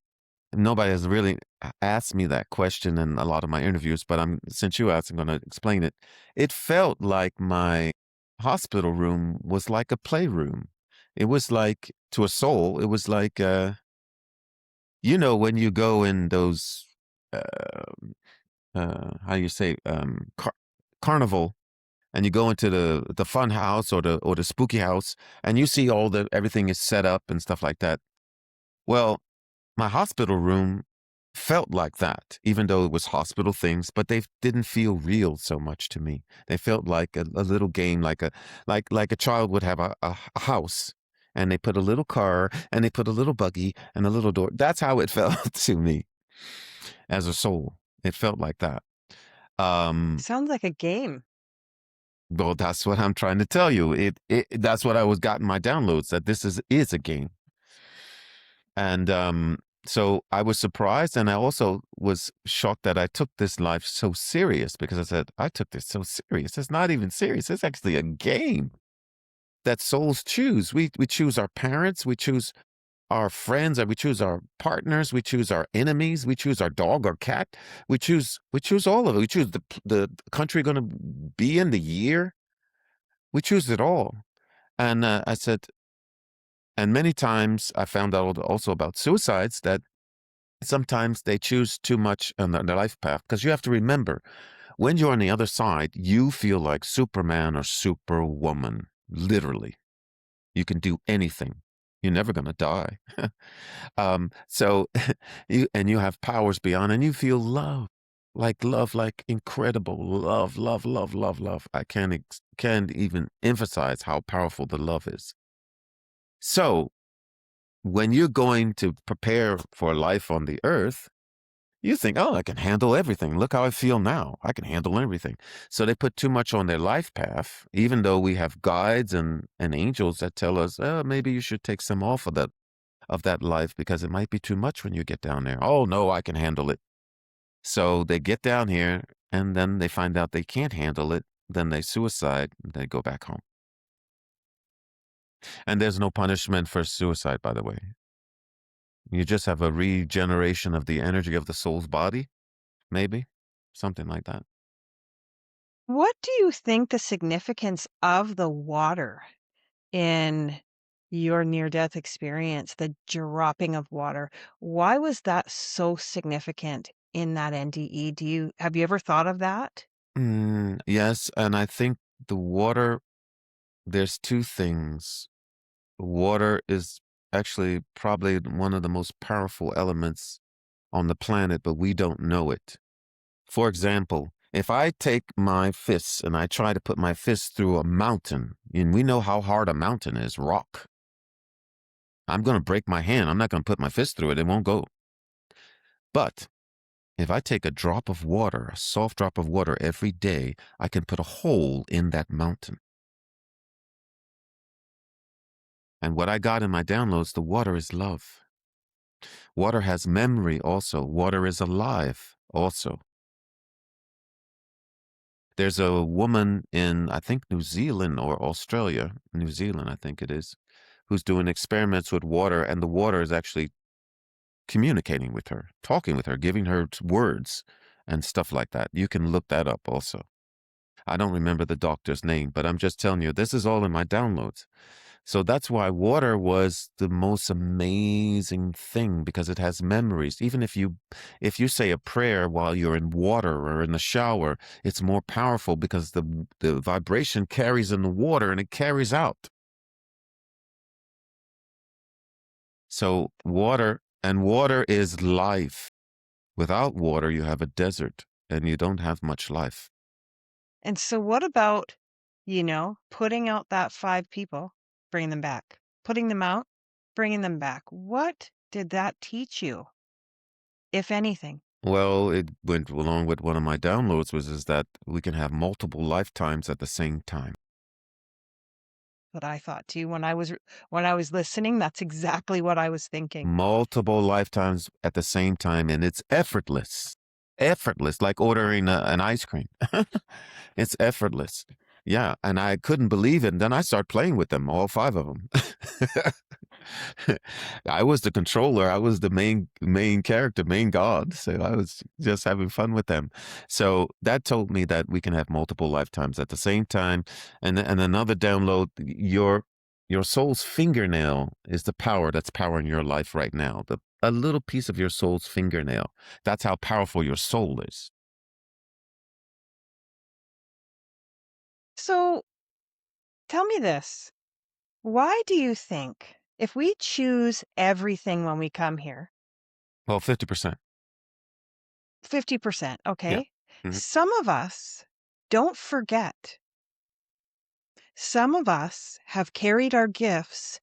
nobody has really asked me that question in a lot of my interviews, but since you asked, I'm going to explain it. It felt like my hospital room was like a playroom. It was like, to a soul, it was like, when you go in those, uh, how you say, carnival, and you go into the fun house or the spooky house, and you see everything is set up and stuff like that. Well, my hospital room felt like that, even though it was hospital things, but they didn't feel real so much to me. They felt like a little game, like a child would have a house, and they put a little car and they put a little buggy and a little door. That's how it felt to me as a soul. It felt like that. Um, Sounds like a game. well, that's what I'm trying to tell you. That's what I was got in my downloads, that this is a game. And so I was surprised, and I also was shocked that I took this life so serious, because I said, I took this so serious. It's not even serious. It's actually a game that souls choose. We choose our parents. We choose our friends, and we choose our partners, we choose our enemies, we choose our dog or cat, we choose all of it. We choose the country going to be in, the year. We choose it all. And I said, and many times I found out also about suicides that sometimes they choose too much on their life path, because you have to remember, when you're on the other side, you feel like Superman or Superwoman. Literally, you can do anything. You're never going to die. So you have powers beyond, and you feel love, like incredible love. I can't even emphasize how powerful the love is. So when you're going to prepare for life on the earth, you think, oh, I can handle everything. Look how I feel now. I can handle everything. So they put too much on their life path, even though we have guides and angels that tell us, oh, maybe you should take some off of that life because it might be too much when you get down there. Oh no, I can handle it. So they get down here and then they find out they can't handle it. Then they suicide. They go back home. And there's no punishment for suicide, by the way. You just have a regeneration of the energy of the soul's body, maybe something like that. What do you think the significance of the water in your near-death experience, the dropping of water? Why was that so significant in that NDE? Have you ever thought of that? Yes, and I think the water, there's two things. Water is actually probably one of the most powerful elements on the planet, but we don't know it. For example, if I take my fists and I try to put my fist through a mountain, and we know how hard a mountain is, rock, I'm going to break my hand. I'm not going to put my fist through it. It won't go. But if I take a drop of water, a soft drop of water every day, I can put a hole in that mountain. And what I got in my downloads, the water is love. Water has memory also. Water is alive also. There's a woman in, I think, New Zealand or Australia, New Zealand, I think it is, who's doing experiments with water, and the water is actually communicating with her, talking with her, giving her words and stuff like that. You can look that up also. I don't remember the doctor's name, but I'm just telling you, this is all in my downloads. So that's why water was the most amazing thing, because it has memories. Even if you say a prayer while you're in water or in the shower, it's more powerful because the vibration carries in the water and it carries out. So water is life. Without water, you have a desert and you don't have much life. And so what about, putting out that 5 people, bringing them back, putting them out, bringing them back? What did that teach you, if anything? Well, it went along with one of my downloads, is that we can have multiple lifetimes at the same time. What I thought too when I was listening, that's exactly what I was thinking. Multiple lifetimes at the same time, and it's effortless. Effortless, like ordering an ice cream. It's effortless. Yeah, and I couldn't believe it, and then I start playing with them, all 5 of them. I was the controller. I was the main character, main god. So I was just having fun with them. So that told me that we can have multiple lifetimes at the same time. And another download, your soul's fingernail is the power that's powering your life right now. A little piece of your soul's fingernail. That's how powerful your soul is. So, tell me this, why do you think if we choose everything when we come here, Well, 50%. 50%, Yeah. okay, Mhm. some of us don't forget. Some of us have carried our gifts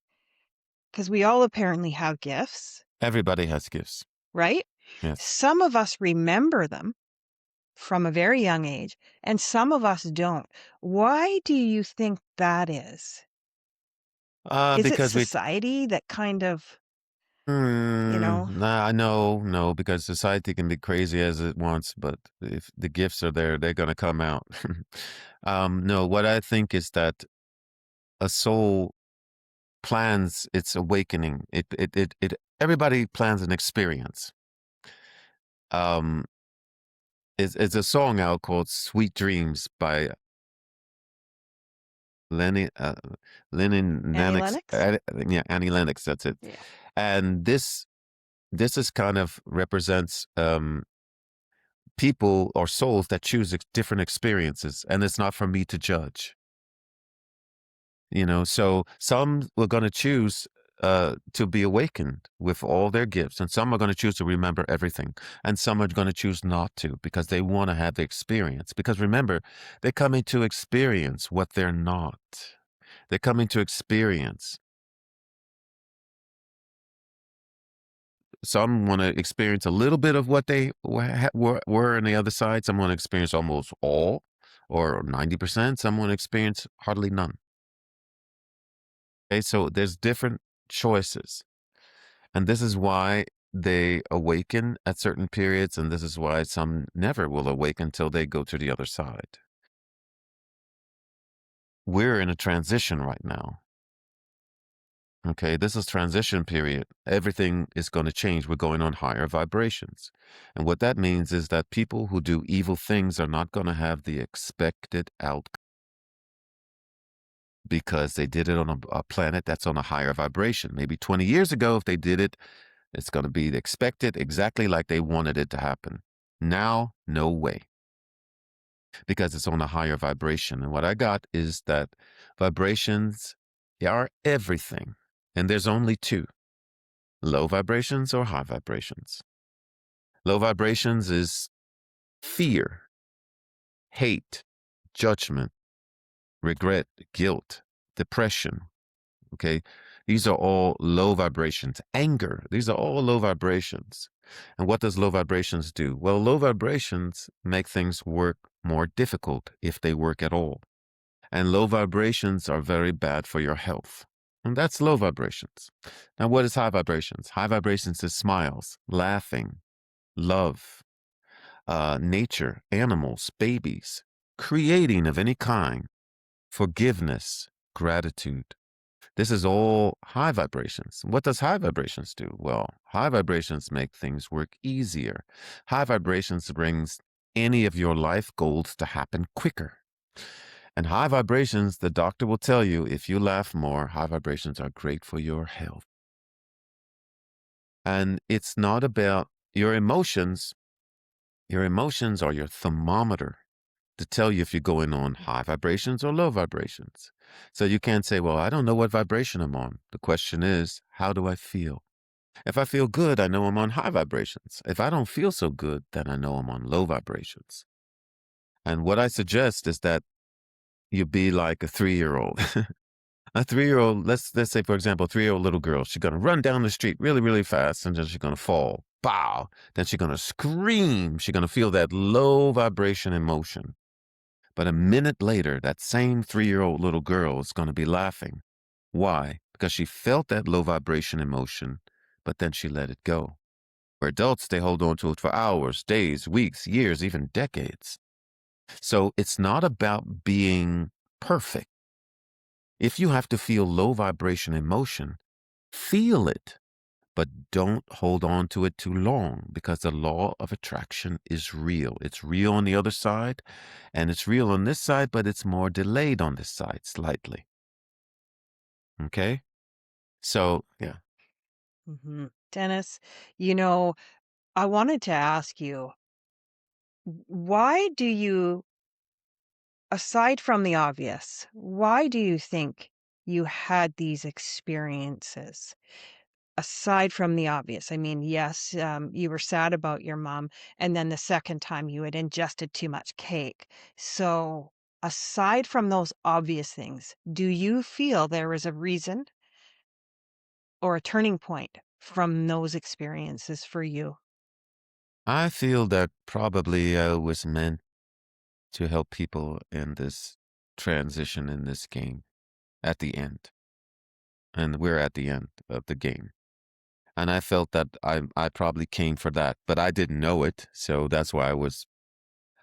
because we all apparently have gifts, Everybody has gifts. right? Yes. Some of us remember them from a very young age, and some of us don't. Why do you think that is? Is it Because we society that kind of, you know Nah, no, because society can be crazy as it wants, but if the gifts are there, they're gonna come out. No, what I think is that a soul plans its awakening. Everybody plans an experience. Um, it's a song out called "Sweet Dreams" by Lenny Lennon Annie Lennox. Lennox? Yeah, Annie Lennox. That's it. Yeah. And this is kind of represents people or souls that choose different experiences, and it's not for me to judge. So some were going to choose to be awakened with all their gifts, and some are going to choose to remember everything, and some are going to choose not to because they want to have the experience. Because remember, they're coming to experience what they're not. They're coming to experience. Some want to experience a little bit of what they were on the other side. Some want to experience almost all or 90%. Some want to experience hardly none. Okay, so there's different choices. And this is why they awaken at certain periods, and this is why some never will awaken until they go to the other side. We're in a transition right now. Okay, this is transition period. Everything is going to change. We're going on higher vibrations. And what that means is that people who do evil things are not going to have the expected outcome because they did it on a planet that's on a higher vibration. Maybe 20 years ago, if they did it, it's going to be expected exactly like they wanted it to happen. Now, no way, because it's on a higher vibration. And what I got is that vibrations are everything. And there's only two: low vibrations or high vibrations. Low vibrations is fear, hate, judgment, regret, guilt, depression. Okay. These are all low vibrations. Anger. These are all low vibrations. And what does low vibrations do? Well, low vibrations make things work more difficult if they work at all. And low vibrations are very bad for your health. And that's low vibrations. Now, what is high vibrations? High vibrations is smiles, laughing, love, nature, animals, babies, creating of any kind, forgiveness, gratitude. This is all high vibrations. What does high vibrations do? Well, high vibrations make things work easier. High vibrations brings any of your life goals to happen quicker. And high vibrations, the doctor will tell you, if you laugh more, high vibrations are great for your health. And it's not about your emotions. Your emotions are your thermometer to tell you if you're going on high vibrations or low vibrations. So you can't say, well, I don't know what vibration I'm on. The question is, how do I feel? If I feel good, I know I'm on high vibrations. If I don't feel so good, then I know I'm on low vibrations. And what I suggest is that you be like a 3-year-old. A 3-year-old, let's say, for example, a 3-year-old little girl, she's going to run down the street really, really fast, and then she's going to fall. Bow. Then she's going to scream. She's going to feel that low vibration emotion. But a minute later, that same 3-year-old little girl is going to be laughing. Why? Because she felt that low vibration emotion, but then she let it go. For adults, they hold on to it for hours, days, weeks, years, even decades. So it's not about being perfect. If you have to feel low vibration emotion, feel it, but don't hold on to it too long, because the law of attraction is real. It's real on the other side, and it's real on this side, but it's more delayed on this side slightly. Okay? So, yeah. Dennis, you know, I wanted to ask you, why do you, aside from the obvious, why do you think you had these experiences? Aside from the obvious, I mean, yes, you were sad about your mom, and then the second time you had ingested too much cake. So, aside from those obvious things, do you feel there was a reason or a turning point from those experiences for you? I feel that probably I was meant to help people in this transition in this game at the end. And we're at the end of the game. And I felt that I probably came for that, but I didn't know it. So that's why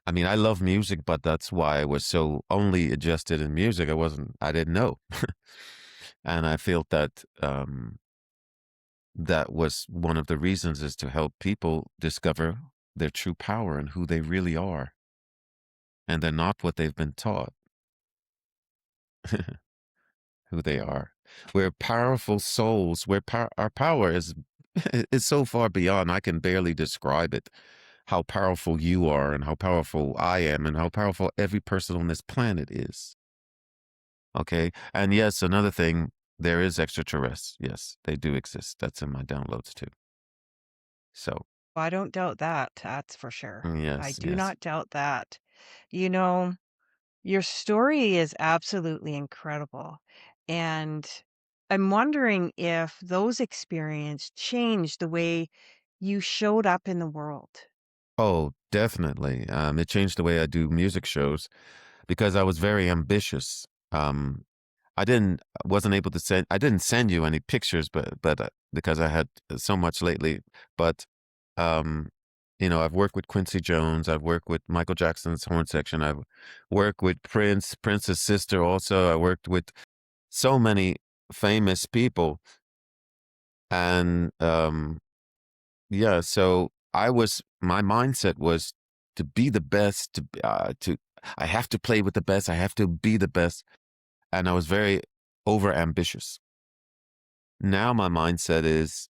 I mean, I love music, but that's why I was so only adjusted in music. I didn't know. And I feel that that was one of the reasons is to help people discover their true power and who they really are. And they're not what they've been taught who they are. We're powerful souls. Our power is is so far beyond. I can barely describe it. How powerful you are, and how powerful I am, and how powerful every person on this planet is. Okay. And yes, another thing, there is extraterrestrials. Yes, they do exist. That's in my downloads too. So, I don't doubt that, that's for sure. I yes, do yes. not doubt that. You know, your story is absolutely incredible, and I'm wondering if those experience changed the way you showed up in the world. Oh, definitely. It changed the way I do music shows because I was very ambitious. Wasn't able to send, I didn't send you any pictures, but because I had so much lately, but, um, I've worked with Quincy Jones, I've worked with Michael Jackson's horn section, I've worked with Prince's sister also, I worked with so many famous people, and, yeah, so my mindset was to be the best, I have to play with the best, I have to be the best, and I was very over ambitious. Now my mindset is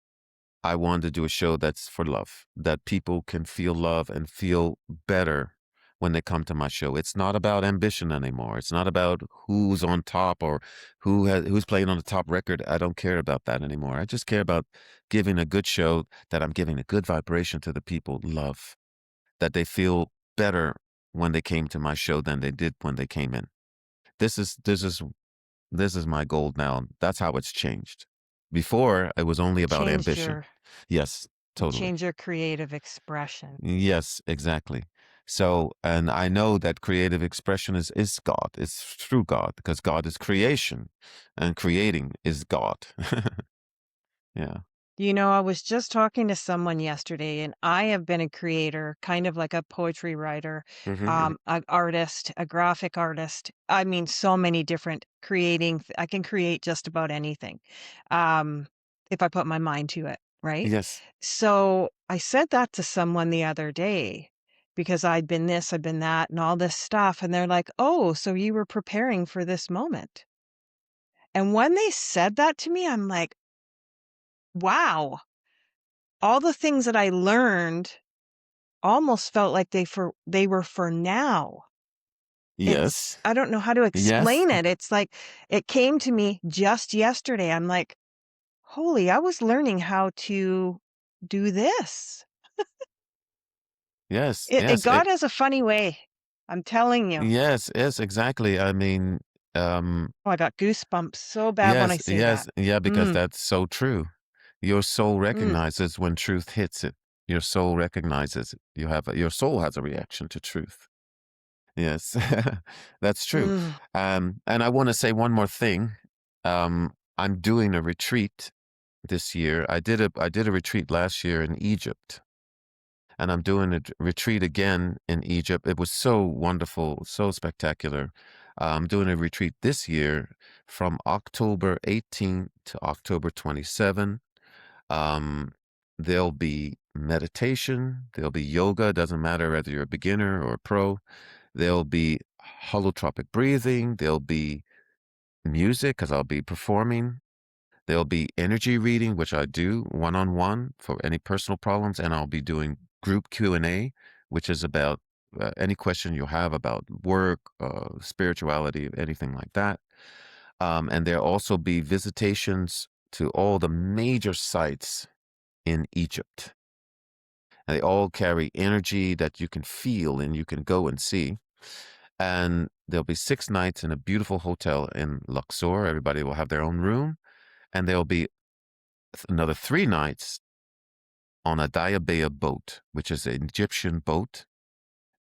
I want to do a show that's for love, that people can feel love and feel better when they come to my show. It's not about ambition anymore. It's not about who's on top or who's playing on the top record. I don't care about that anymore. I just care about giving a good show, that I'm giving a good vibration to the people, love, that they feel better when they came to my show than they did when they came in. This is this is this is my goal now. That's how it's changed. Before, it was only It about changed ambition. your Yes, it totally. changed your creative expression. Yes, exactly. So, and I know that creative expression is God. It's through God because God is creation and creating is God. Yeah. I was just talking to someone yesterday, and I have been a creator, kind of like a poetry writer, Hmm. an artist, a graphic artist. I mean, so many different I can create just about anything, um, if I put my mind to it, right? Yes. So I said that to someone the other day because I'd been this, I'd been that, and all this stuff. And they're like, oh, so you were preparing for this moment. And when they said that to me, I'm like, wow. All the things that I learned almost felt like they were for now. Yes. I don't know how to Yes. explain it. It's like it came to me just yesterday. I'm like, "Holy, I was learning how to do this." Yes. It Yes. God has a funny way. I'm telling you. Yes. Yes. Exactly. I mean, Oh, I got goosebumps so bad when I yes. say Yes. that. Yeah, because Mm, that's so true. Your soul mm, recognizes when truth hits it. Your soul recognizes it. Your soul has a reaction to truth. Yes, that's true. mm. And I want to say one more thing. I'm doing a retreat this year. I did a retreat last year in Egypt, and I'm doing a retreat again in Egypt. It was so wonderful, so spectacular. I'm doing a retreat this year from October 18th to October 27th. Um, there'll be meditation, there'll be yoga, doesn't matter whether you're a beginner or a pro. There'll be holotropic breathing, there'll be music because I'll be performing. There'll be energy reading, which I do one-on-one for any personal problems, and I'll be doing group Q&A, which is about any question you have about work, spirituality, anything like that. And there'll also be visitations to all the major sites in Egypt. They all carry energy that you can feel and you can go and see. And there'll be 6 nights in a beautiful hotel in Luxor. Everybody will have their own room. And there'll be another 3 nights on a Diabeya boat, which is an Egyptian boat.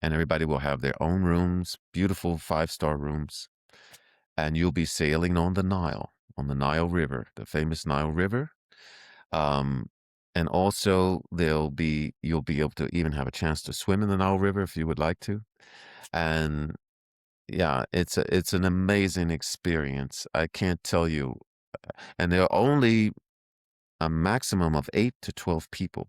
And everybody will have their own rooms, beautiful 5-star rooms. And you'll be sailing on the Nile River, the famous Nile River. Um, and also you'll be able to even have a chance to swim in the Nile River if you would like to. And yeah, it's an amazing experience. I can't tell you. and there are only a maximum of 8 to 12 people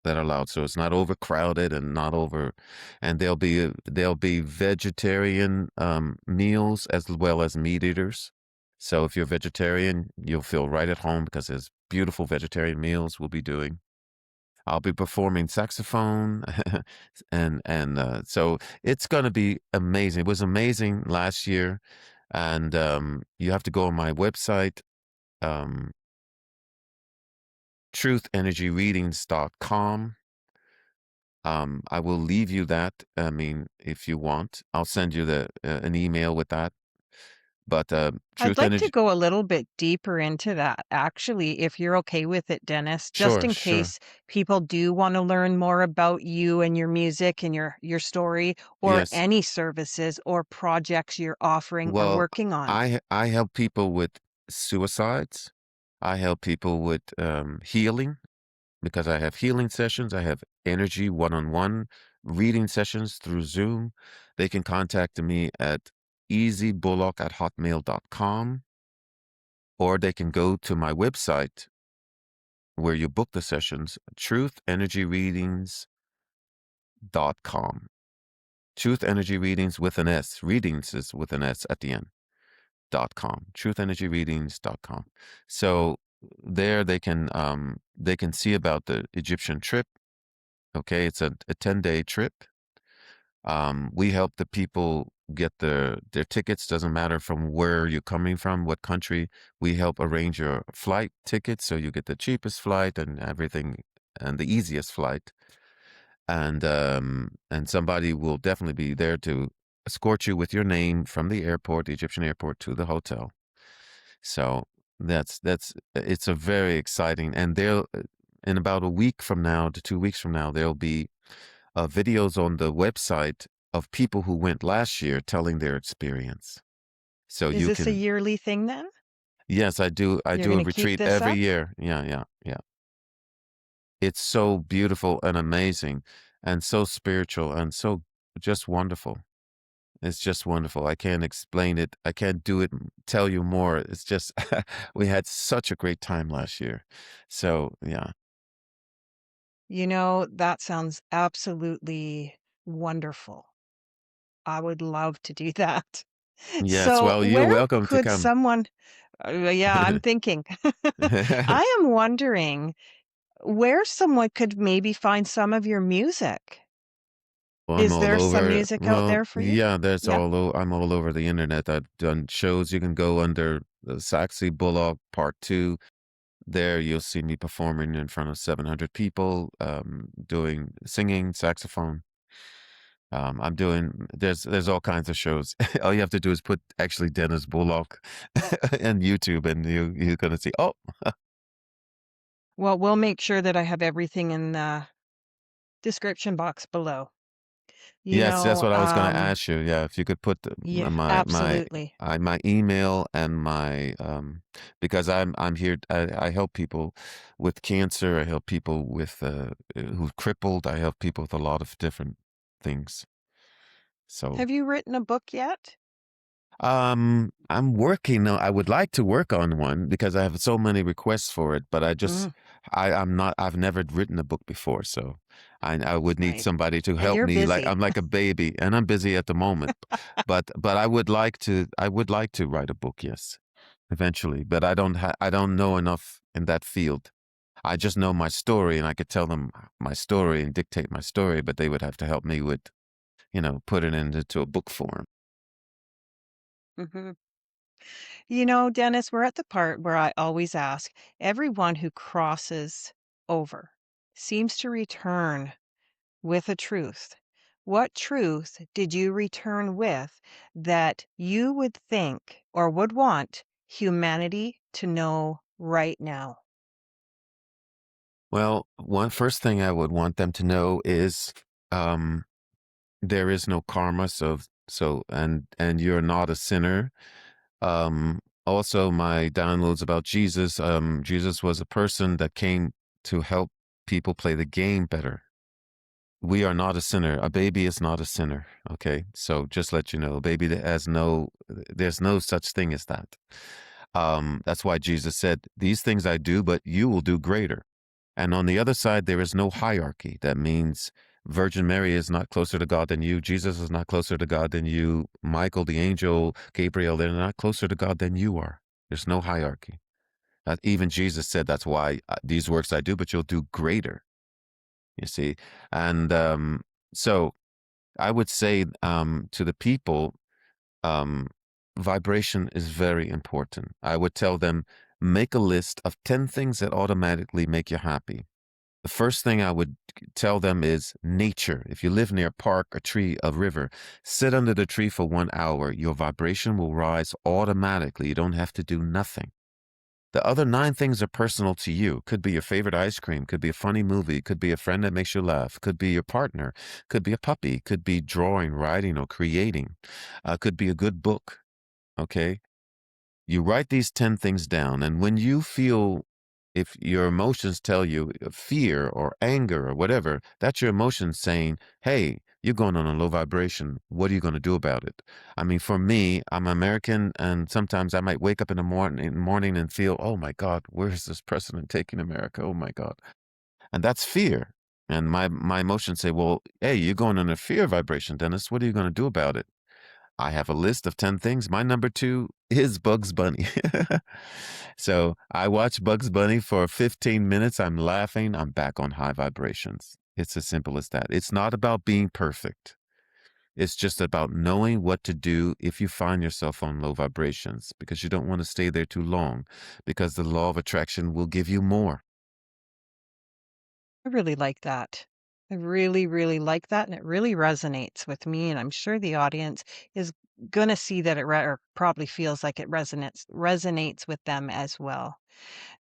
that are allowed, so it's not overcrowded and not over, and there'll be vegetarian, meals as well as meat eaters. So if you're vegetarian, you'll feel right at home because there's beautiful vegetarian meals we'll be doing. I'll be performing saxophone, and so it's gonna be amazing. It was amazing last year, and, you have to go on my website, um, truthenergyreadings.com. I will leave you that, I mean, if you want. I'll send you an email with that, but, I'd Truth like to Energy. go a little bit deeper into that, actually, if you're okay with it, Dennis, just Sure, in sure. case people do want to learn more about you and your music and your story, or Yes. any services or projects you're offering or Well, working on. I help people with suicides. I help people with, healing. Because I have healing sessions, I have energy one-on-one reading sessions through Zoom. They can contact me at easybullock@hotmail.com, or they can go to my website where you book the sessions, truthenergyreadings.com. Truth Energy Readings with an S. Readings is with an S at the end. .com. Truthenergyreadings.com. So there they can see about the Egyptian trip. Okay, it's a 10-day trip. We help the people get their tickets. Doesn't matter from where you're coming from, what country. We help arrange your flight tickets so you get the cheapest flight and everything, and the easiest flight. And somebody will definitely be there to escort you with your name from the airport, the Egyptian airport, to the hotel. So that's it's a very exciting, and they'll in about a week from now to 2 weeks from now, there'll be videos on the website of people who went last year telling their experience. So Is you this a can, yearly thing then? yes, I do. I You're do a gonna keep retreat this every up? year. Yeah, yeah, yeah. It's so beautiful and amazing, and so spiritual and so just wonderful. It's just wonderful. I can't explain it. I can't do it. Tell you more. It's just we had such a great time last year. So yeah. That sounds absolutely wonderful. I would love to do that. Yes. So, Well, you're where welcome to could come. someone yeah, I'm thinking. I am wondering where someone could maybe find some of your music. Well, I'm Is all there some over. music out Well, there for you? yeah, Yeah? I'm all over the internet. I've done shows. You can go under the Saxy Bullock Part 2. There you'll see me performing in front of 700 people, doing singing, saxophone. I'm doing there's all kinds of shows. All you have to do is put actually Dennis Bullock and YouTube, and you're gonna see, oh, Well, we'll make sure that I have everything in the description box below. You yes, that's know, what I was gonna um ask you. Yeah, if you could put yeah, absolutely. my email and my because I'm here. I help people with cancer. I help people with who've crippled. I help people with a lot of different things. So Have you written a book yet? I'm working on. I would like to work on one because I have so many requests for it, but Mm, I'm not. I've never written a book before, so I would need right. somebody to And help you're me. Like busy. I'm like a baby, and I'm busy at the moment. But I would like to. I would like to write a book, yes, eventually. But I don't know enough in that field. I just know my story, and I could tell them my story and dictate my story, but they would have to help me with, put it into a book form. Mhm. Dennis, we're at the part where I always ask everyone who crosses over seems to return with a truth. What truth did you return with that you would think or would want humanity to know right now? Well, one first thing I would want them to know is um, there is no karma, and you're not a sinner. Also, my downloads about Jesus. Jesus was a person that came to help people play the game better. We are not a sinner. A baby is not a sinner. Okay, so just let you know, a baby that has there's no such thing as that. That's why Jesus said, "These things I do, but you will do greater." And on the other side, there is no hierarchy. That means Virgin Mary is not closer to God than you. Jesus is not closer to God than you. Michael, the angel, Gabriel, they're not closer to God than you are. There's no hierarchy. Even Jesus said, "That's why these works I do, but you'll do greater." You see, and so I would say to the people, um, vibration is very important. I would tell them, make a list of 10 things that automatically make you happy. The first thing I would tell them is nature. If you live near a park, a tree, a river, sit under the tree for 1 hour. Your vibration will rise automatically. You don't have to do nothing. The other 9 things are personal to you. Could be your favorite ice cream, could be a funny movie, could be a friend that makes you laugh, could be your partner, could be a puppy, could be drawing, writing, or creating, could be a good book. Okay. You write these 10 things down, and when you feel, if your emotions tell you fear or anger or whatever, that's your emotions saying, hey, you're going on a low vibration. What are you going to do about it? I mean, for me, I'm American, and sometimes I might wake up in the morning and feel, oh my God, where's this president taking America? Oh my God. And that's fear. And my emotions say, well, hey, you're going on a fear vibration, Dennis. What are you going to do about it? I have a list of 10 things. My number 2 is Bugs Bunny. So I watch Bugs Bunny for 15 minutes. I'm laughing. I'm back on high vibrations. It's as simple as that. It's not about being perfect. It's just about knowing what to do if you find yourself on low vibrations, because you don't want to stay there too long, because the law of attraction will give you more. I really like that. I really, really like that, and it really resonates with me, and I'm sure the audience is gonna see that or probably feels like it resonates with them as well.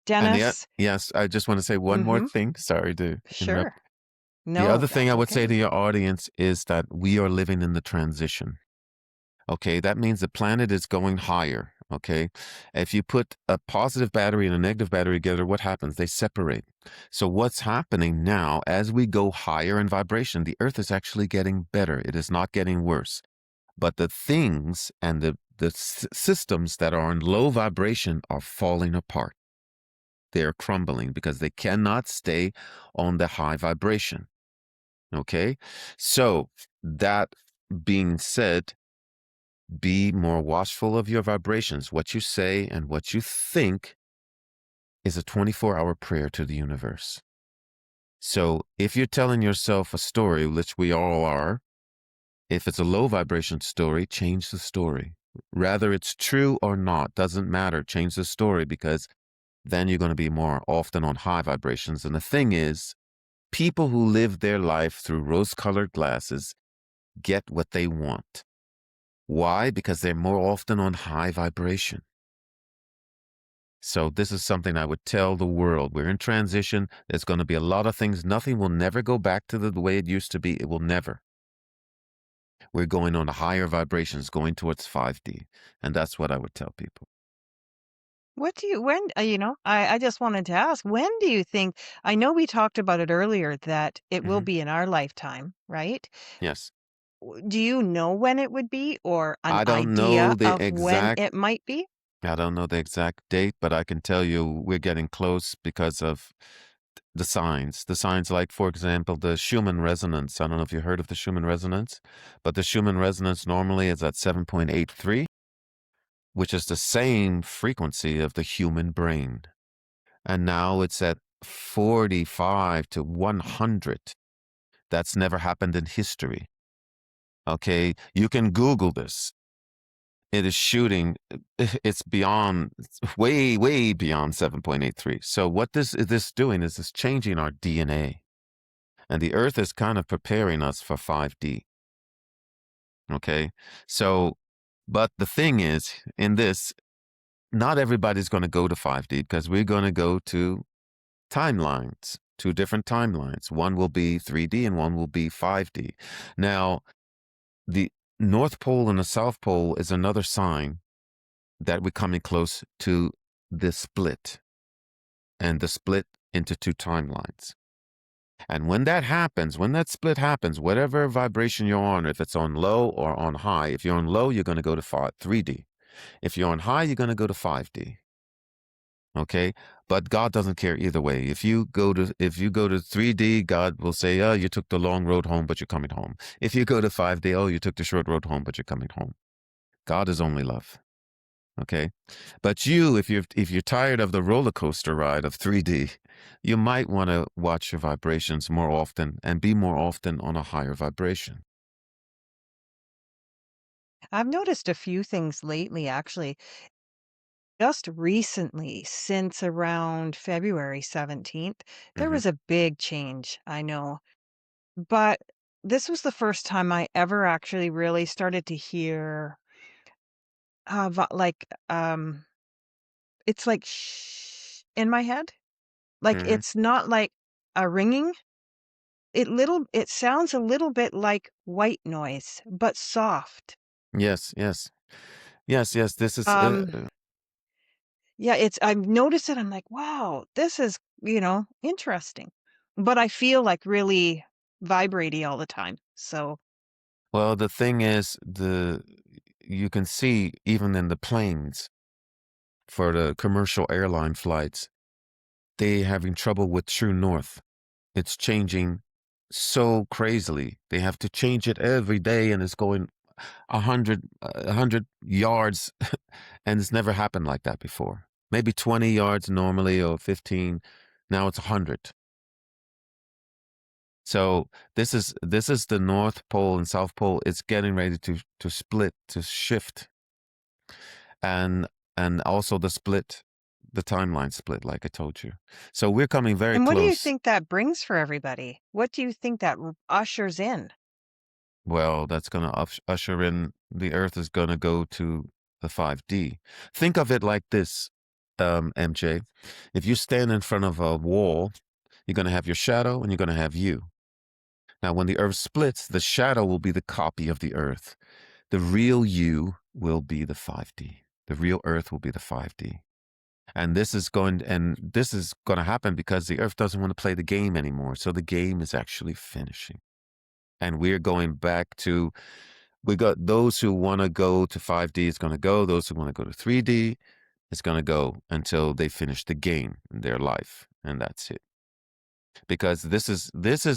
And yet, Dennis. yes, I just want to say one more Mhm. thing. Sorry to interrupt. Sure. The No, other thing I that's would say okay. to your audience is that we are living in the transition. Okay, that means the planet is going higher. Okay, if you put a positive battery and a negative battery together, what happens? They separate. So, what's happening now as we go higher in vibration, the earth is actually getting better. It is not getting worse. But the things and the systems that are in low vibration are falling apart. They're crumbling because they cannot stay on the high vibration. Okay, so that being said, be more watchful of your vibrations. What you say and what you think is a 24-hour prayer to the universe. So if you're telling yourself a story, which we all are, if it's a low vibration story, change the story. Rather it's true or not, doesn't matter. Change the story, because then you're going to be more often on high vibrations. And the thing is, people who live their life through rose-colored glasses get what they want. Why? Because they're more often on high vibration. So this is something I would tell the world. We're in transition. There's going to be a lot of things. Nothing will never go back to the way it used to be. It will never. We're going on higher vibrations, going towards 5D. And that's what I would tell people. What do you when I just wanted to ask, when do you think I know we talked about it earlier that it will Hmm. be in our lifetime, right? Yes. Do you know when it would be or an I don't know idea the of when exact it might be? I don't know the exact date, but I can tell you we're getting close because of the signs. The signs, like, for example, the Schumann resonance. I don't know if you heard of the Schumann resonance, but the Schumann resonance normally is at 7.83, which is the same frequency of the human brain. And now it's at 45 to 100. That's never happened in history. Okay, you can Google this. It is shooting, it's beyond, it's way, way beyond 7.83. So what this is this doing is it's changing our DNA. And the earth is kind of preparing us for 5D. Okay. So, but the thing is, in this, not everybody's going to go to 5D, because we're going to go to timelines, 2 different timelines. One will be 3D and one will be 5D. Now, the North Pole and the South Pole is another sign that we're coming close to the split, and the split into 2 timelines. And when that happens, when that split happens, whatever vibration you're on, if it's on low or on high, if you're on low, you're going to go to 3D. If you're on high, you're going to go to 5D. Okay, but God doesn't care either way. If you go to 3D, God will say, "Oh, you took the long road home, but you're coming home." If you go to 5D, "Oh, you took the short road home, but you're coming home." God is only love. Okay, but if you're tired of the roller coaster ride of 3D, you might want to watch your vibrations more often and be more often on a higher vibration. I've noticed a few things lately, actually. Just recently, since around February 17th, there Hmm. was a big change, I know. But this was the first time I ever actually really started to hear, it's like shh in my head. Like Hmm. it's not like a ringing. It sounds a little bit like white noise, but soft. Yes, yes, yes, yes. This is Um, yeah, I've noticed it. I'm like, wow, this is, interesting. But I feel like really vibraty all the time. So well. The thing is, the you can see even in the planes for the commercial airline flights, they having trouble with true north. It's changing so crazily. They have to change it every day, and it's going 100 yards, and it's never happened like that before. Maybe 20 yards normally, or 15. Now it's 100. So this is the North Pole and South Pole. It's getting ready to split, to shift, and also the timeline split, like I told you. So we're coming very and what do you close. think that brings for everybody? What do you think that ushers in? Well, that's going to usher in, the Earth is going to go to the 5D. Think of it like this, MJ. If you stand in front of a wall, you're going to have your shadow and you're going to have you. Now, when the Earth splits, the shadow will be the copy of the Earth. The real you will be the 5D. The real Earth will be the 5D. And this is going to happen because the Earth doesn't want to play the game anymore. So the game is actually finishing. And we're going back to, we got those who want to go to 5D is going to go. Those who want to go to 3D is going to go until they finish the game in their life. And that's it. Because this is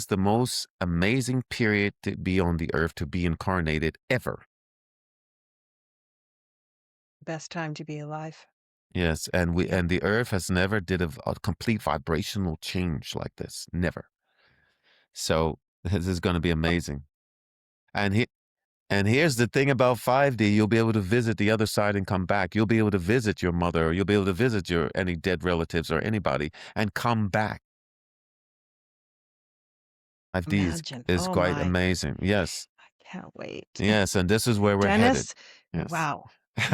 the most amazing period to be on the earth, to be incarnated ever. Best time to be alive. Yes, and we Yep. and the earth has never did a complete vibrational change like this. Never. So this is going to be amazing. And he And here's the thing about 5D, you'll be able to visit the other side and come back. You'll be able to visit your mother, or you'll be able to visit your any dead relatives or anybody and come back. 5D Imagine. is Oh quite my. amazing. Yes. I can't wait. Yes, and this is where we're headed. Dennis, Yes. wow.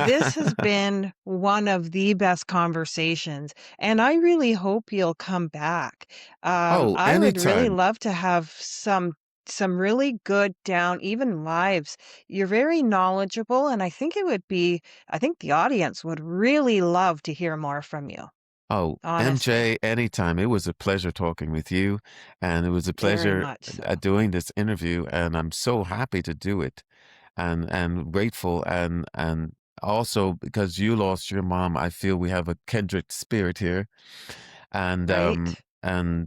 This has been one of the best conversations, and I really hope you'll come back. Oh, I would really anytime. love to have some really good down even lives. You're very knowledgeable, and I think the audience would really love to hear more from you, Oh, honestly. MJ, anytime. It was a pleasure talking with you, and it was a Very pleasure much so. doing this interview, and I'm so happy to do it. And grateful, and also because you lost your mom, I feel we have a kindred spirit here, and Right?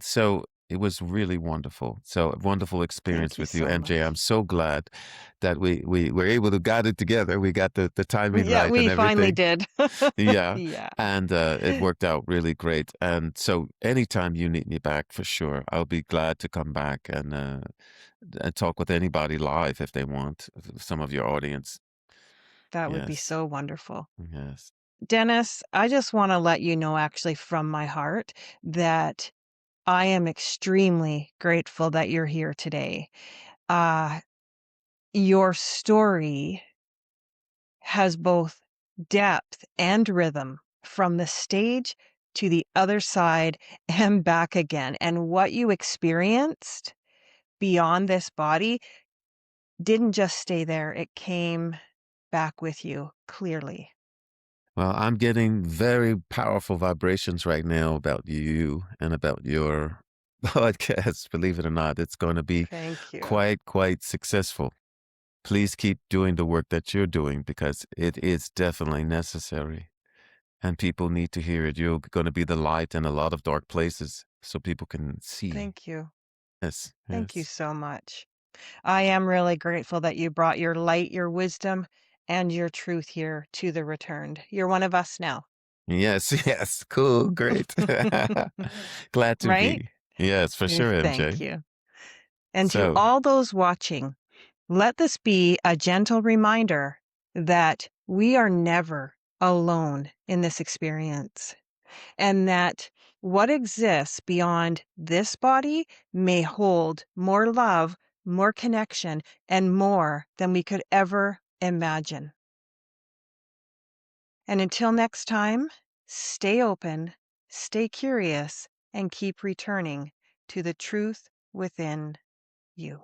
so it was really wonderful. So a wonderful experience Thank you with you, so MJ. I'm much. so glad that we were able to got it together. We got the timing Yeah, right and we finally everything. did. Yeah, Yeah, and it worked out really great. And so anytime you need me back, for sure, I'll be glad to come back and talk with anybody live if they want, some of your audience. that would be Yes, so wonderful. yes. Dennis, I just want to let you know, actually, from my heart, that I am extremely grateful that you're here today. Uh, your story has both depth and rhythm from the stage to the other side and back again. And what you experienced beyond this body didn't just stay there, it came back with you clearly. Well, I'm getting very powerful vibrations right now about you and about your podcast. Believe it or not, it's going to be Thank you. quite successful. please keep doing the work that you're doing because it is definitely necessary and people need to hear it. You're going to be the light in a lot of dark places so people can see. Thank you. Yes, Thank you yes. so much. I am really grateful that you brought your light, your wisdom, and your truth here to the returned. You're one of us now. Yes, yes. Cool, great. Glad to Right? be. Yes, for sure, Thank MJ. you. And to So, all those watching, let this be a gentle reminder that we are never alone in this experience, and that what exists beyond this body may hold more love, more connection, and more than we could ever imagine. And until next time, stay open, stay curious, and keep returning to the truth within you.